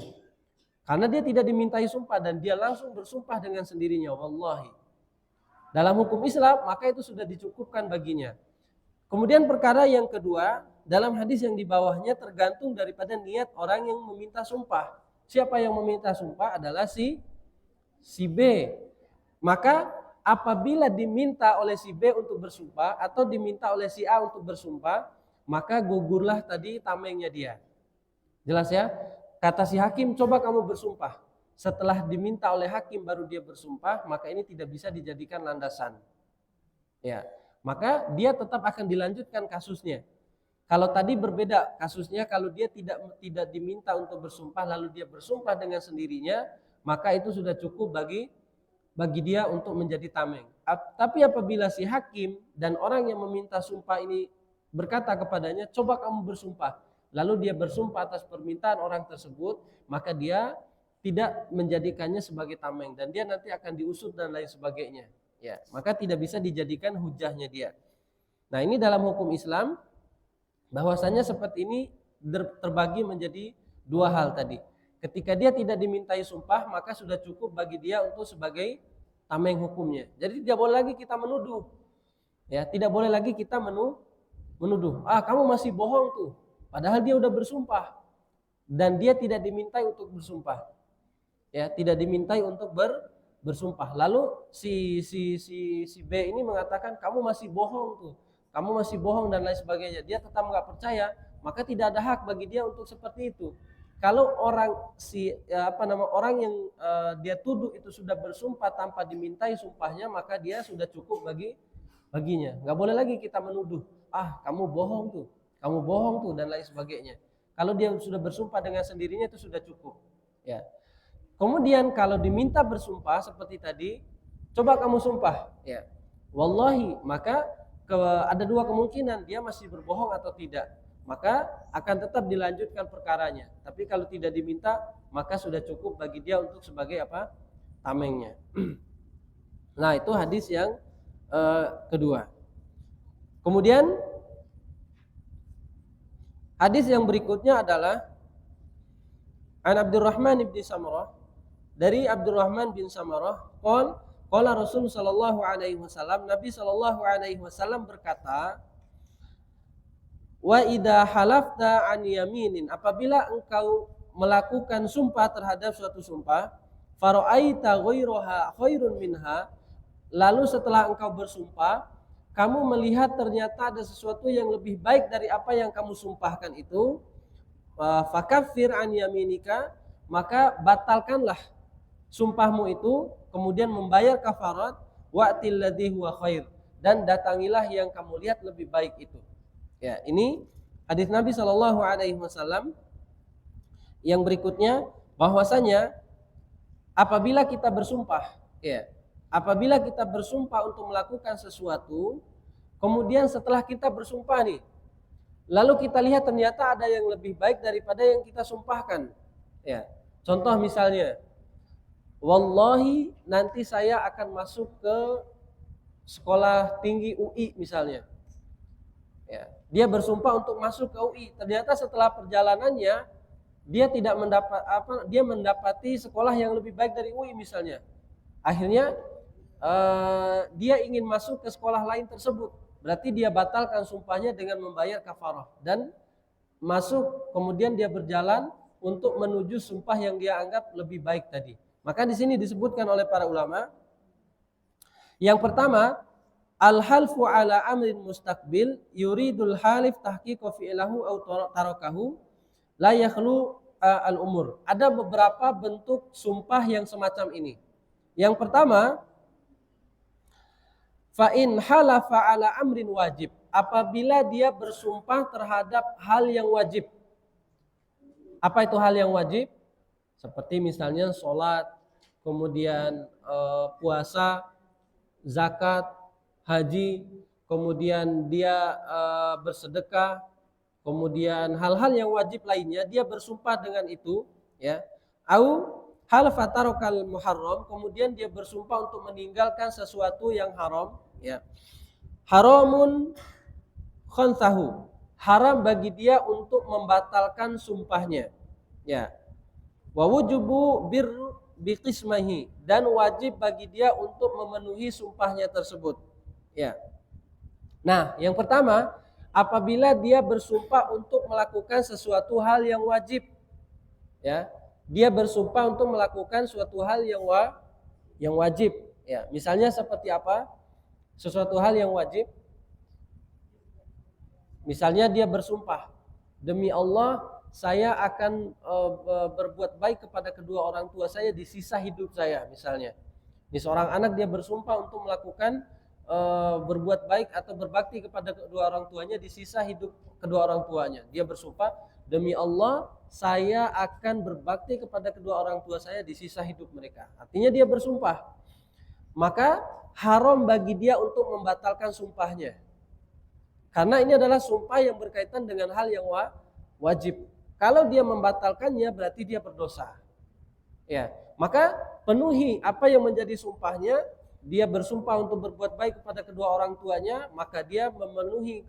Karena dia tidak dimintai sumpah dan dia langsung bersumpah dengan sendirinya, wallahi. Dalam hukum Islam, maka itu sudah dicukupkan baginya. Kemudian perkara yang kedua, dalam hadis yang di bawahnya tergantung daripada niat orang yang meminta sumpah. Siapa yang meminta sumpah adalah si B. Maka apabila diminta oleh si B untuk bersumpah atau diminta oleh si A untuk bersumpah, maka gugurlah tadi tamengnya dia. Jelas ya? Kata si hakim, coba kamu bersumpah. Setelah diminta oleh hakim baru dia bersumpah, maka ini tidak bisa dijadikan landasan. Ya, maka dia tetap akan dilanjutkan kasusnya. Kalau tadi berbeda kasusnya, kalau dia tidak diminta untuk bersumpah lalu dia bersumpah dengan sendirinya, maka itu sudah cukup bagi dia untuk menjadi tameng. Tapi apabila si hakim dan orang yang meminta sumpah ini berkata kepadanya, coba kamu bersumpah, lalu dia bersumpah atas permintaan orang tersebut, maka dia tidak menjadikannya sebagai tameng dan dia nanti akan diusut dan lain sebagainya. Ya, maka tidak bisa dijadikan hujahnya dia. Nah, ini dalam hukum Islam bahwasanya seperti ini terbagi menjadi dua hal tadi. Ketika dia tidak dimintai sumpah, maka sudah cukup bagi dia untuk sebagai tameng hukumnya. Jadi tidak boleh lagi kita menuduh. Ya, tidak boleh lagi kita menuduh. Kamu masih bohong tuh. Padahal dia udah bersumpah dan dia tidak dimintai untuk bersumpah. Ya, tidak dimintai untuk bersumpah. Lalu si B ini mengatakan kamu masih bohong tuh. Kamu masih bohong dan lain sebagainya. Dia tetap nggak percaya, maka tidak ada hak bagi dia untuk seperti itu. Kalau orang orang yang dia tuduh itu sudah bersumpah tanpa dimintai sumpahnya, maka dia sudah cukup baginya. Nggak boleh lagi kita menuduh, kamu bohong tuh dan lain sebagainya. Kalau dia sudah bersumpah dengan sendirinya itu sudah cukup. Ya. Kemudian kalau diminta bersumpah seperti tadi, coba kamu sumpah, ya. Wallahi, maka ada dua kemungkinan, dia masih berbohong atau tidak. Maka akan tetap dilanjutkan perkaranya. Tapi kalau tidak diminta, maka sudah cukup bagi dia untuk sebagai tamengnya. Nah, itu hadis yang kedua. Kemudian hadis yang berikutnya adalah An Abdurrahman bin Samurah, dari Abdurrahman bin Samurah, qala Rasul sallallahu alaihi wasallam, Nabi sallallahu alaihi wasallam berkata, wa idza halafta an yaminin, apabila engkau melakukan sumpah terhadap suatu sumpah, faraaita ghairaha khairun minha, lalu setelah engkau bersumpah kamu melihat ternyata ada sesuatu yang lebih baik dari apa yang kamu sumpahkan itu, fakaffir an yaminika, maka batalkanlah sumpahmu itu, kemudian membayar kafarat, wa'til ladzi huwa khair, dan datangilah yang kamu lihat lebih baik itu. Ya, ini hadis Nabi Shallallahu alaihi wasallam yang berikutnya, bahwasanya apabila kita bersumpah, apabila kita bersumpah untuk melakukan sesuatu, kemudian setelah kita bersumpah nih, lalu kita lihat ternyata ada yang lebih baik daripada yang kita sumpahkan. Ya. Contoh misalnya, wallahi nanti saya akan masuk ke sekolah tinggi UI misalnya. Ya, dia bersumpah untuk masuk ke UI. Ternyata setelah perjalanannya dia tidak dia mendapati sekolah yang lebih baik dari UI misalnya. Akhirnya dia ingin masuk ke sekolah lain tersebut. Berarti dia batalkan sumpahnya dengan membayar kafarah dan masuk, kemudian dia berjalan untuk menuju sumpah yang dia anggap lebih baik tadi. Maka di sini disebutkan oleh para ulama, yang pertama, al-halfu ala amrin mustaqbil yuridul halif tahqiqa fi'lahu au tarakahu la yakhlu al-umur. Ada beberapa bentuk sumpah yang semacam ini. Yang pertama, fa in halafa ala amrin wajib. Apabila dia bersumpah terhadap hal yang wajib. Apa itu hal yang wajib? Seperti misalnya sholat, kemudian puasa, zakat, haji, kemudian dia bersedekah, kemudian hal-hal yang wajib lainnya dia bersumpah dengan itu, ya. Au halafa tarokal muharram, kemudian dia bersumpah untuk meninggalkan sesuatu yang haram, ya. Haramun khansahu, haram bagi dia untuk membatalkan sumpahnya, ya. Wa wujubu biqismahi, dan wajib bagi dia untuk memenuhi sumpahnya tersebut, ya. Nah, yang pertama, apabila dia bersumpah untuk melakukan sesuatu hal yang wajib, ya, dia bersumpah untuk melakukan suatu hal yang wajib, ya. Misalnya seperti apa? Sesuatu hal yang wajib. Misalnya dia bersumpah, demi Allah saya akan berbuat baik kepada kedua orang tua saya di sisa hidup saya, misalnya. Ini seorang anak, dia bersumpah untuk melakukan berbuat baik atau berbakti kepada kedua orang tuanya di sisa hidup kedua orang tuanya. Dia bersumpah, demi Allah saya akan berbakti kepada kedua orang tua saya di sisa hidup mereka. Artinya dia bersumpah. Maka haram bagi dia untuk membatalkan sumpahnya. Karena ini adalah sumpah yang berkaitan dengan hal yang wajib. Kalau dia membatalkannya berarti dia berdosa. Ya, maka penuhi apa yang menjadi sumpahnya. Dia bersumpah untuk berbuat baik kepada kedua orang tuanya, maka dia memenuhi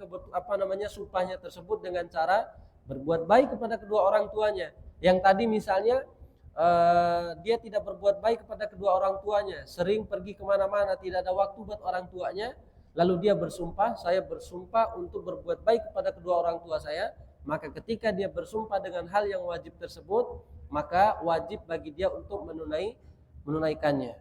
sumpahnya tersebut dengan cara berbuat baik kepada kedua orang tuanya. Yang tadi misalnya dia tidak berbuat baik kepada kedua orang tuanya, sering pergi kemana-mana, tidak ada waktu buat orang tuanya. Lalu dia bersumpah, saya bersumpah untuk berbuat baik kepada kedua orang tua saya. Maka ketika dia bersumpah dengan hal yang wajib tersebut, maka wajib bagi dia untuk menunaikannya.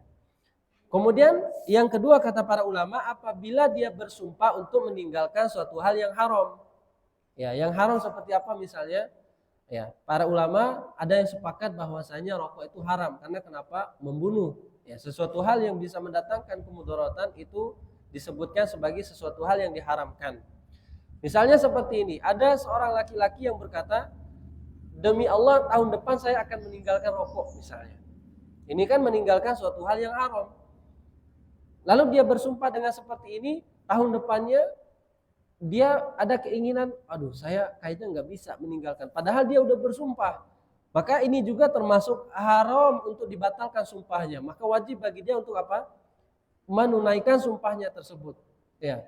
Kemudian yang kedua kata para ulama, apabila dia bersumpah untuk meninggalkan suatu hal yang haram. Ya, yang haram seperti apa misalnya? Ya, para ulama ada yang sepakat bahwasanya rokok itu haram karena kenapa? Membunuh. Ya, sesuatu hal yang bisa mendatangkan kemudaratan itu disebutkan sebagai sesuatu hal yang diharamkan. Misalnya seperti ini, ada seorang laki-laki yang berkata, demi Allah tahun depan saya akan meninggalkan rokok misalnya. Ini kan meninggalkan suatu hal yang haram. Lalu dia bersumpah dengan seperti ini, tahun depannya dia ada keinginan, aduh saya kayaknya nggak bisa meninggalkan. Padahal dia udah bersumpah. Maka ini juga termasuk haram untuk dibatalkan sumpahnya. Maka wajib bagi dia untuk apa? Menunaikan sumpahnya tersebut, ya.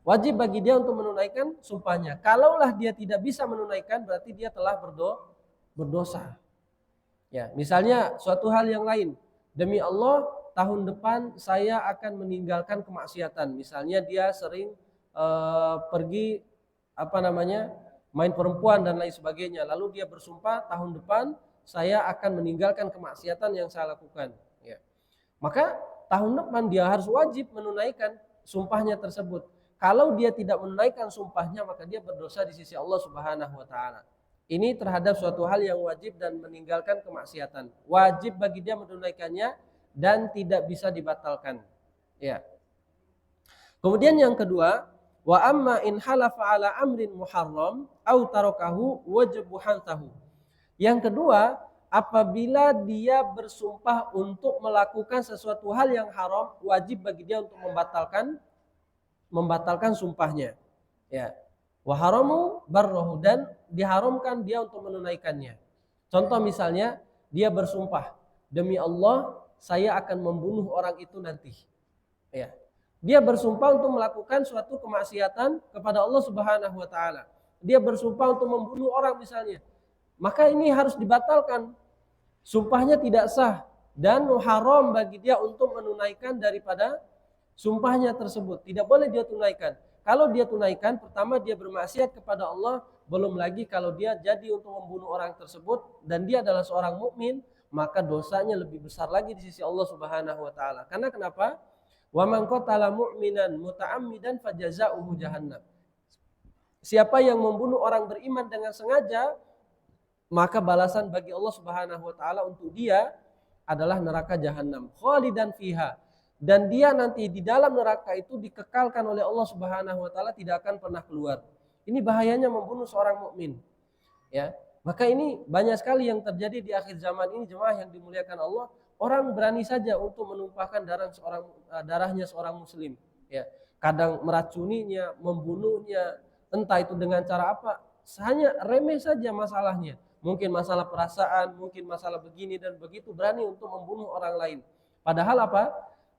Wajib bagi dia untuk menunaikan sumpahnya. Kalaulah dia tidak bisa menunaikan, berarti dia telah berdosa. Ya, misalnya suatu hal yang lain, demi Allah tahun depan saya akan meninggalkan kemaksiatan. Misalnya dia sering pergi main perempuan dan lain sebagainya. Lalu dia bersumpah tahun depan saya akan meninggalkan kemaksiatan yang saya lakukan. Ya. Maka tahun depan dia harus wajib menunaikan sumpahnya tersebut. Kalau dia tidak menunaikan sumpahnya, maka dia berdosa di sisi Allah Subhanahu wa taala. Ini terhadap suatu hal yang wajib dan meninggalkan kemaksiatan. Wajib bagi dia menunaikannya dan tidak bisa dibatalkan. Ya. Kemudian yang kedua, wa amma in halafa ala amrin muharram au tarakahu wajibu hantahu. Yang kedua, apabila dia bersumpah untuk melakukan sesuatu hal yang haram, wajib bagi dia untuk membatalkan sumpahnya. Ya. Wa haramu barrahu, dan diharamkan dia untuk menunaikannya. Contoh misalnya, dia bersumpah, demi Allah saya akan membunuh orang itu nanti. Ya. Dia bersumpah untuk melakukan suatu kemaksiatan kepada Allah Subhanahu wa taala. Dia bersumpah untuk membunuh orang misalnya. Maka ini harus dibatalkan. Sumpahnya tidak sah dan haram bagi dia untuk menunaikan daripada sumpahnya tersebut. Tidak boleh dia tunaikan. Kalau dia tunaikan, pertama dia bermaksiat kepada Allah, belum lagi kalau dia jadi untuk membunuh orang tersebut dan dia adalah seorang mukmin, maka dosanya lebih besar lagi di sisi Allah Subhanahu wa taala. Karena kenapa? Wa man qatala mu'minan muta'ammidan fajaza'uhu jahannam. Siapa yang membunuh orang beriman dengan sengaja, maka balasan bagi Allah Subhanahu wa taala untuk dia adalah neraka jahanam, khalidan fiha. Dan dia nanti di dalam neraka itu dikekalkan oleh Allah Subhanahu wa taala, tidak akan pernah keluar. Ini bahayanya membunuh seorang mukmin. Ya. Maka ini banyak sekali yang terjadi di akhir zaman ini, jemaah yang dimuliakan Allah. Orang berani saja untuk menumpahkan darahnya seorang muslim. Ya. Kadang meracuninya, membunuhnya, entah itu dengan cara apa. Hanya remeh saja masalahnya. Mungkin masalah perasaan, mungkin masalah begini dan begitu, berani untuk membunuh orang lain. Padahal apa?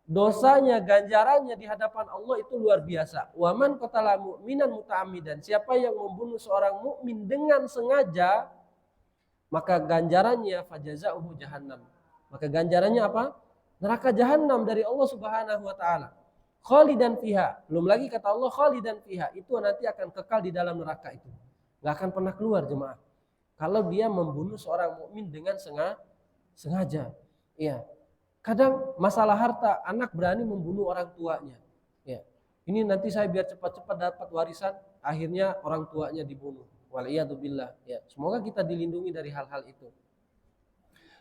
Dosanya, ganjarannya di hadapan Allah itu luar biasa. Wa man qatala mu'minan muta'ammidan. Siapa yang membunuh seorang mukmin dengan sengaja, maka ganjarannya fajaza'uhu jahannam. Maka ganjarannya apa? Neraka jahanam dari Allah Subhanahu wa taala. Khalidan fiha. Belum lagi kata Allah khalidan fiha, itu nanti akan kekal di dalam neraka itu. Enggak akan pernah keluar, jemaah. Kalau dia membunuh seorang mukmin dengan sengaja. Iya. Kadang masalah harta, anak berani membunuh orang tuanya. Ya. Ini nanti saya biar cepat-cepat dapat warisan, akhirnya orang tuanya dibunuh. Waliyadzubillah. Ya. Semoga kita dilindungi dari hal-hal itu.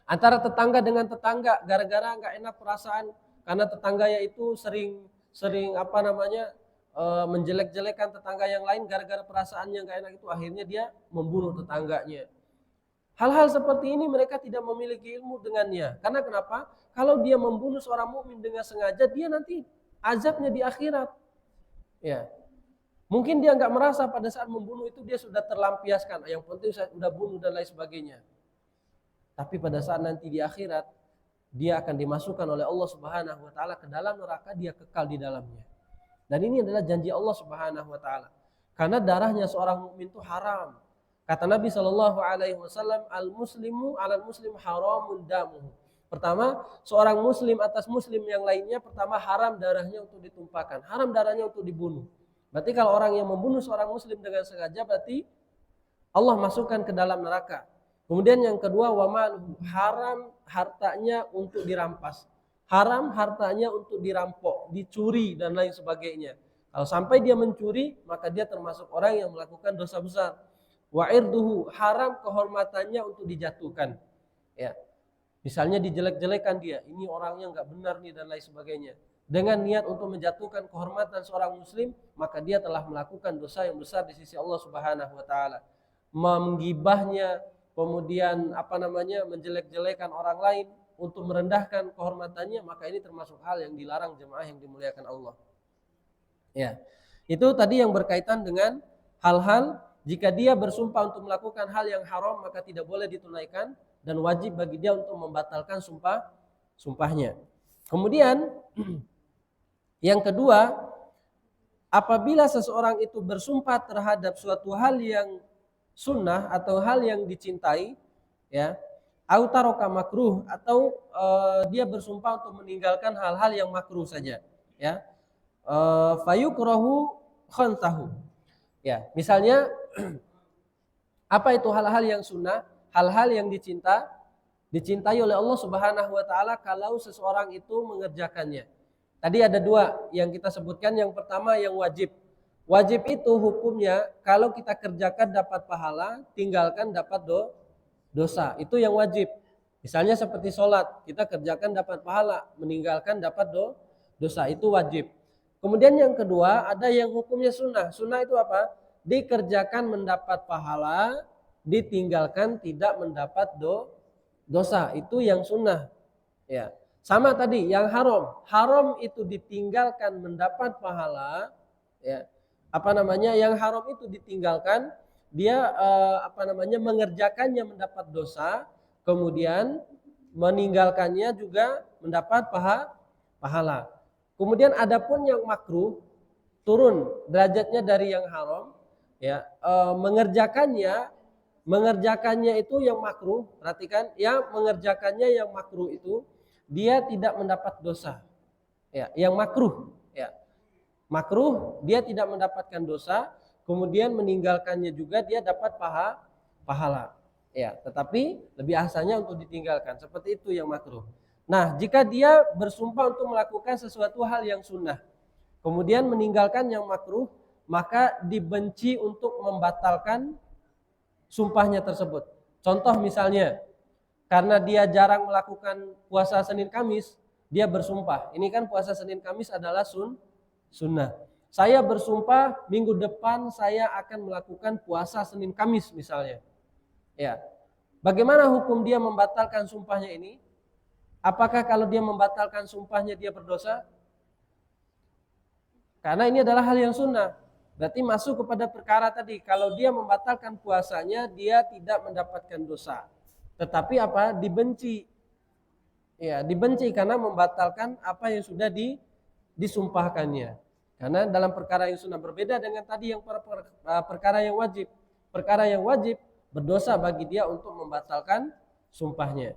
Antara tetangga dengan tetangga, gara-gara nggak enak perasaan karena tetangganya itu sering menjelek-jelekan tetangga yang lain, gara-gara perasaannya nggak enak itu akhirnya dia membunuh tetangganya. Hal-hal seperti ini mereka tidak memiliki ilmu dengannya. Karena kenapa? Kalau dia membunuh seorang mukmin dengan sengaja, dia nanti azabnya di akhirat. Ya. Mungkin dia nggak merasa pada saat membunuh itu dia sudah terlampiaskan. Yang penting saya sudah bunuh dan lain sebagainya. Tapi pada saat nanti di akhirat, dia akan dimasukkan oleh Allah Subhanahu wa taala ke dalam neraka, dia kekal di dalamnya. Dan ini adalah janji Allah Subhanahu wa taala. Karena darahnya seorang mukmin itu haram. Kata Nabi Shallallahu alaihi wasallam, al-muslimu 'alal muslim haramun damuhu. Pertama, seorang muslim atas muslim yang lainnya, pertama haram darahnya untuk ditumpahkan, haram darahnya untuk dibunuh. Berarti kalau orang yang membunuh seorang muslim dengan sengaja, berarti Allah masukkan ke dalam neraka. Kemudian yang kedua, wamaluhu, haram hartanya untuk dirampas. Haram hartanya untuk dirampok, dicuri dan lain sebagainya. Kalau sampai dia mencuri, maka dia termasuk orang yang melakukan dosa besar. Wa irduhu, haram kehormatannya untuk dijatuhkan. Ya. Misalnya dijelek-jelekan dia, ini orangnya nggak benar nih dan lain sebagainya. Dengan niat untuk menjatuhkan kehormatan seorang muslim, maka dia telah melakukan dosa yang besar di sisi Allah Subhanahu wa taala. Menggibahnya, kemudian menjelek-jelekan orang lain untuk merendahkan kehormatannya, maka ini termasuk hal yang dilarang, jemaah yang dimuliakan Allah. Ya. Itu tadi yang berkaitan dengan hal-hal jika dia bersumpah untuk melakukan hal yang haram, maka tidak boleh ditunaikan dan wajib bagi dia untuk membatalkan sumpahnya. Kemudian yang kedua, apabila seseorang itu bersumpah terhadap suatu hal yang sunnah atau hal yang dicintai, ya, au taraka makruh, atau dia bersumpah untuk meninggalkan hal-hal yang makruh saja, ya, fayukrahu khantahu. Ya, misalnya apa itu hal-hal yang sunnah, hal-hal yang dicintai oleh Allah Subhanahu wa taala kalau seseorang itu mengerjakannya. Tadi ada dua yang kita sebutkan. Yang pertama yang wajib. Wajib itu hukumnya kalau kita kerjakan dapat pahala, tinggalkan dapat dosa. Itu yang wajib. Misalnya seperti sholat, kita kerjakan dapat pahala, meninggalkan dapat dosa. Itu wajib. Kemudian yang kedua ada yang hukumnya sunnah. Sunnah itu apa? Dikerjakan mendapat pahala, ditinggalkan tidak mendapat dosa. Itu yang sunnah. Ya. Sama tadi yang haram. Haram itu ditinggalkan mendapat pahala, ya. Yang haram itu ditinggalkan, dia mengerjakannya mendapat dosa, kemudian meninggalkannya juga mendapat pahala. Kemudian adapun yang makruh turun derajatnya dari yang haram, ya, mengerjakannya itu yang makruh. Perhatikan, yang mengerjakannya yang makruh itu dia tidak mendapat dosa. Ya, yang makruh, ya. Makruh dia tidak mendapatkan dosa, kemudian meninggalkannya juga dia dapat pahala. Ya, tetapi lebih ahsannya untuk ditinggalkan. Seperti itu yang makruh. Nah, jika dia bersumpah untuk melakukan sesuatu hal yang sunnah, kemudian meninggalkan yang makruh, maka dibenci untuk membatalkan sumpahnya tersebut. Contoh misalnya, karena dia jarang melakukan puasa Senin Kamis, dia bersumpah. Ini kan puasa Senin Kamis adalah sunnah. Saya bersumpah minggu depan saya akan melakukan puasa Senin Kamis misalnya. Ya. Bagaimana hukum dia membatalkan sumpahnya ini? Apakah kalau dia membatalkan sumpahnya dia berdosa? Karena ini adalah hal yang sunnah. Berarti masuk kepada perkara tadi. Kalau dia membatalkan puasanya, dia tidak mendapatkan dosa. Tetapi apa? Dibenci. Ya, dibenci karena membatalkan apa yang sudah disumpahkannya. Karena dalam perkara yang sunnah berbeda dengan tadi yang perkara yang wajib. Perkara yang wajib berdosa bagi dia untuk membatalkan sumpahnya.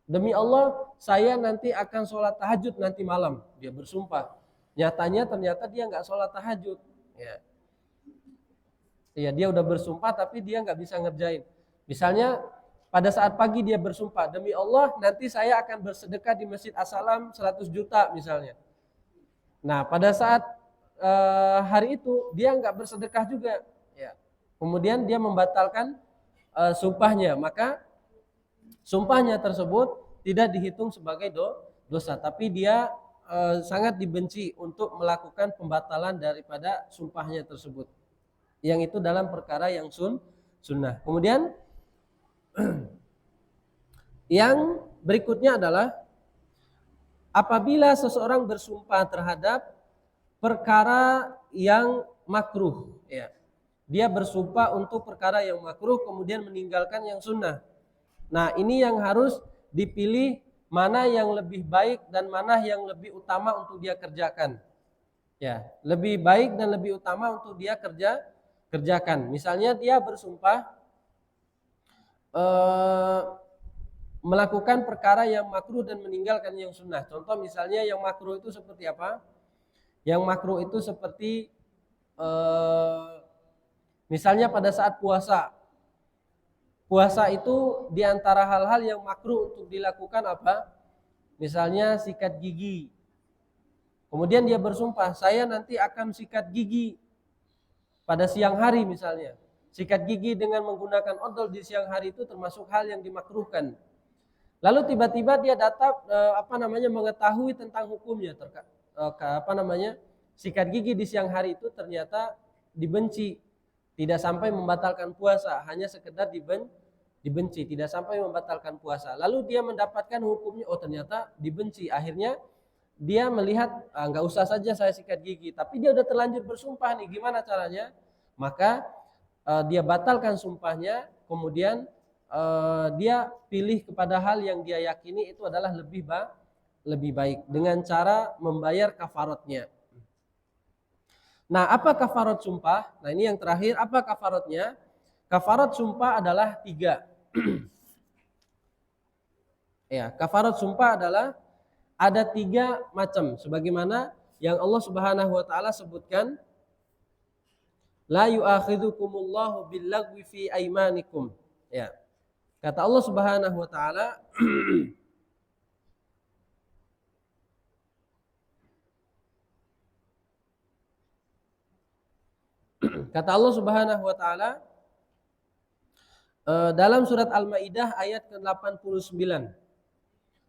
Demi Allah, saya nanti akan sholat tahajud nanti malam. Dia bersumpah. Nyatanya ternyata dia nggak sholat tahajud. Ya, dia udah bersumpah tapi dia nggak bisa ngerjain. Misalnya pada saat pagi dia bersumpah, demi Allah nanti saya akan bersedekah di Masjid As-Salam 100 juta misalnya. Nah, pada saat hari itu dia nggak bersedekah juga. Ya. Kemudian dia membatalkan sumpahnya, maka sumpahnya tersebut tidak dihitung sebagai dosa, tapi dia sangat dibenci untuk melakukan pembatalan daripada sumpahnya tersebut. Yang itu dalam perkara yang sunnah. Kemudian yang berikutnya adalah apabila seseorang bersumpah terhadap perkara yang makruh, ya. Dia bersumpah untuk perkara yang makruh kemudian meninggalkan yang sunnah. Nah, ini yang harus dipilih mana yang lebih baik dan mana yang lebih utama untuk dia kerjakan. Ya, lebih baik dan lebih utama untuk dia kerjakan. Misalnya dia bersumpah melakukan perkara yang makruh dan meninggalkan yang sunnah. Contoh misalnya yang makruh itu seperti apa? Yang makruh itu seperti misalnya pada saat puasa. Puasa itu diantara hal-hal yang makruh untuk dilakukan apa? Misalnya sikat gigi. Kemudian dia bersumpah, saya nanti akan sikat gigi pada siang hari misalnya. Sikat gigi dengan menggunakan odol di siang hari itu termasuk hal yang dimakruhkan. Lalu tiba-tiba dia datang mengetahui tentang hukumnya sikat gigi di siang hari itu ternyata dibenci. Tidak sampai membatalkan puasa, hanya sekedar dibenci, tidak sampai membatalkan puasa. Lalu dia mendapatkan hukumnya, oh ternyata dibenci. Akhirnya dia melihat, nggak usah saja saya sikat gigi, tapi dia udah terlanjur bersumpah nih, gimana caranya? Maka dia batalkan sumpahnya, kemudian dia pilih kepada hal yang dia yakini itu adalah lebih baik dengan cara membayar kafaratnya. Nah, apa kafarat sumpah? Nah, ini yang terakhir, apa kafaratnya? Kafarat sumpah adalah 3. Ya, kafarat sumpah adalah ada 3 macam, sebagaimana yang Allah Subhanahu wa taala sebutkan, la yu'akhidhukumullahu billagwi fi aimanikum. Ya. Kata Allah Subhanahu wa taala kata Allah Subhanahu wa taala dalam surat Al-Maidah ayat ke-89.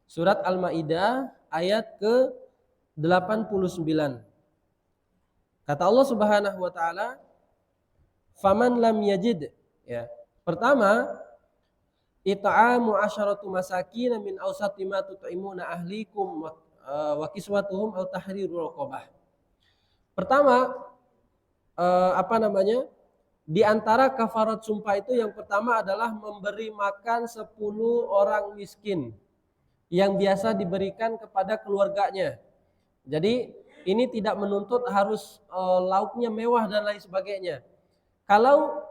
Surat Al-Maidah ayat ke-89. Kata Allah Subhanahu wa taala, "Faman lam yajid." Ya. Pertama, it'amu asyaratu masakin min awsati ma tut'imuna ahlikum wa kiswatuhum aw tahriru raqabah. Pertama, di antara kafarat sumpah itu yang pertama adalah memberi makan 10 orang miskin yang biasa diberikan kepada keluarganya Jadi ini tidak menuntut harus lauknya mewah dan lain sebagainya. Kalau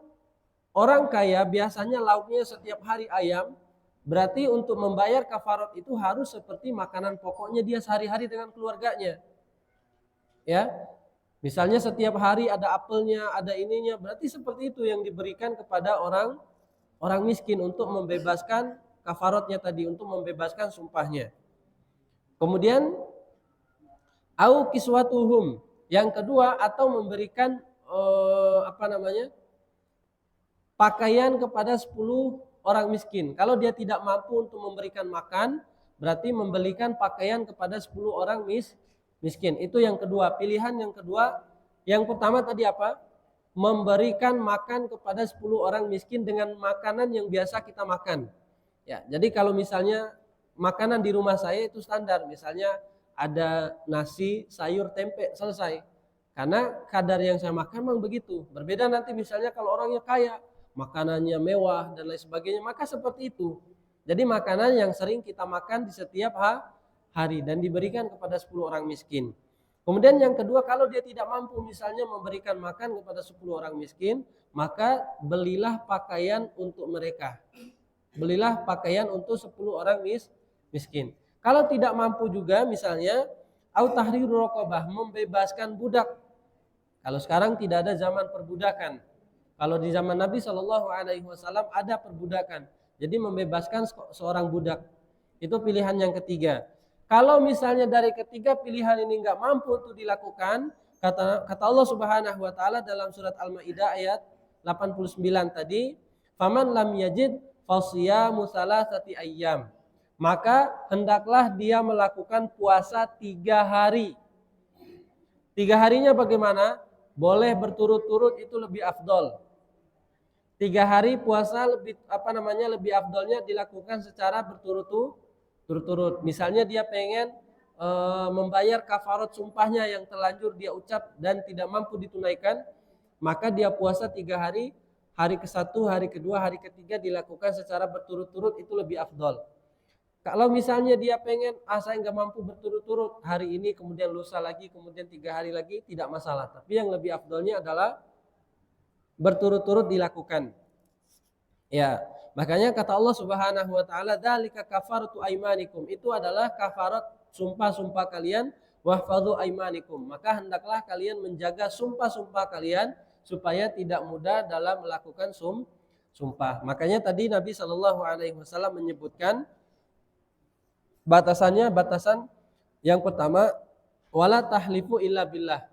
orang kaya biasanya lauknya setiap hari ayam, berarti untuk membayar kafarat itu harus seperti makanan pokoknya dia sehari-hari dengan keluarganya. Ya, misalnya setiap hari ada apelnya, ada ininya, berarti seperti itu yang diberikan kepada orang miskin untuk membebaskan kafaratnya tadi, untuk membebaskan sumpahnya. Kemudian au kiswatuhum, yang kedua, atau memberikan pakaian kepada 10 orang miskin. Kalau dia tidak mampu untuk memberikan makan, berarti membelikan pakaian kepada 10 orang miskin. Itu yang kedua, pilihan yang kedua. Yang pertama tadi apa? Memberikan makan kepada 10 orang miskin dengan makanan yang biasa kita makan. Ya, jadi kalau misalnya makanan di rumah saya itu standar, misalnya ada nasi, sayur, tempe, selesai. Karena kadar yang saya makan memang begitu. Berbeda nanti misalnya kalau orangnya kaya, makanannya mewah dan lain sebagainya, maka seperti itu. Jadi makanan yang sering kita makan di setiap hari dan diberikan kepada 10 orang miskin. Kemudian yang kedua, kalau dia tidak mampu misalnya memberikan makan kepada 10 orang miskin, maka belilah pakaian untuk mereka. Belilah pakaian untuk 10 orang miskin. Kalau tidak mampu juga misalnya au tahriru raqabah, membebaskan budak. Kalau sekarang tidak ada zaman perbudakan. Kalau di zaman Nabi SAW ada perbudakan. Jadi membebaskan seorang budak. Itu pilihan yang ketiga. Kalau misalnya dari ketiga pilihan ini nggak mampu untuk dilakukan, kata Allah Subhanahu wa taala dalam surat Al-Maidah ayat 89 tadi, faman lam yajid fasyamu salasati ayyam. Maka hendaklah dia melakukan puasa 3 hari. 3 harinya bagaimana? Boleh berturut-turut, itu lebih afdol. 3 hari puasa lebih afdolnya dilakukan secara berturut-turut. Misalnya dia pengen membayar kafarat sumpahnya yang terlanjur dia ucap dan tidak mampu ditunaikan, maka dia puasa 3 hari, hari ke-1, hari kedua, hari ketiga dilakukan secara berturut-turut, itu lebih afdol. Kalau misalnya dia pengen, saya nggak mampu berturut-turut, hari ini kemudian lusa lagi, kemudian 3 hari lagi, tidak masalah. Tapi yang lebih afdolnya adalah berturut-turut dilakukan. Ya, makanya kata Allah Subhanahu wa taala, dzalika kafaratu aimanikum, itu adalah kafarat sumpah-sumpah kalian, wahfadzu aimanikum, maka hendaklah kalian menjaga sumpah-sumpah kalian supaya tidak mudah dalam melakukan sumpah. Makanya tadi Nabi Shallallahu alaihi wasallam menyebutkan batasan yang pertama, wala tahlifu illa billah.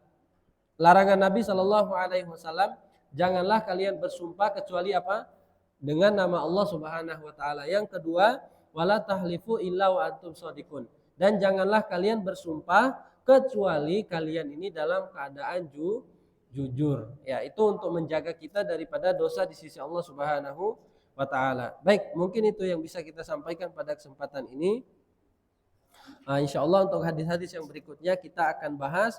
Larangan Nabi Shallallahu alaihi wasallam, janganlah kalian bersumpah kecuali apa? Dengan nama Allah Subhanahu wa taala. Yang kedua, wala tahlifu illa wa antum shadiqun. Dan janganlah kalian bersumpah kecuali kalian ini dalam keadaan jujur. Ya, itu untuk menjaga kita daripada dosa di sisi Allah Subhanahu wa taala. Baik, mungkin itu yang bisa kita sampaikan pada kesempatan ini. Insya Allah untuk hadis-hadis yang berikutnya kita akan bahas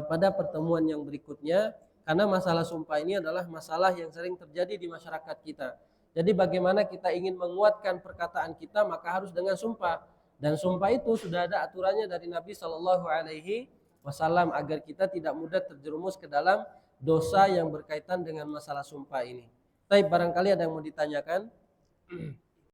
pada pertemuan yang berikutnya, karena masalah sumpah ini adalah masalah yang sering terjadi di masyarakat kita. Jadi bagaimana kita ingin menguatkan perkataan kita, maka harus dengan sumpah. Dan sumpah itu sudah ada aturannya dari Nabi Shallallahu alaihi wasallam agar kita tidak mudah terjerumus ke dalam dosa yang berkaitan dengan masalah sumpah ini. Tapi barangkali ada yang mau ditanyakan?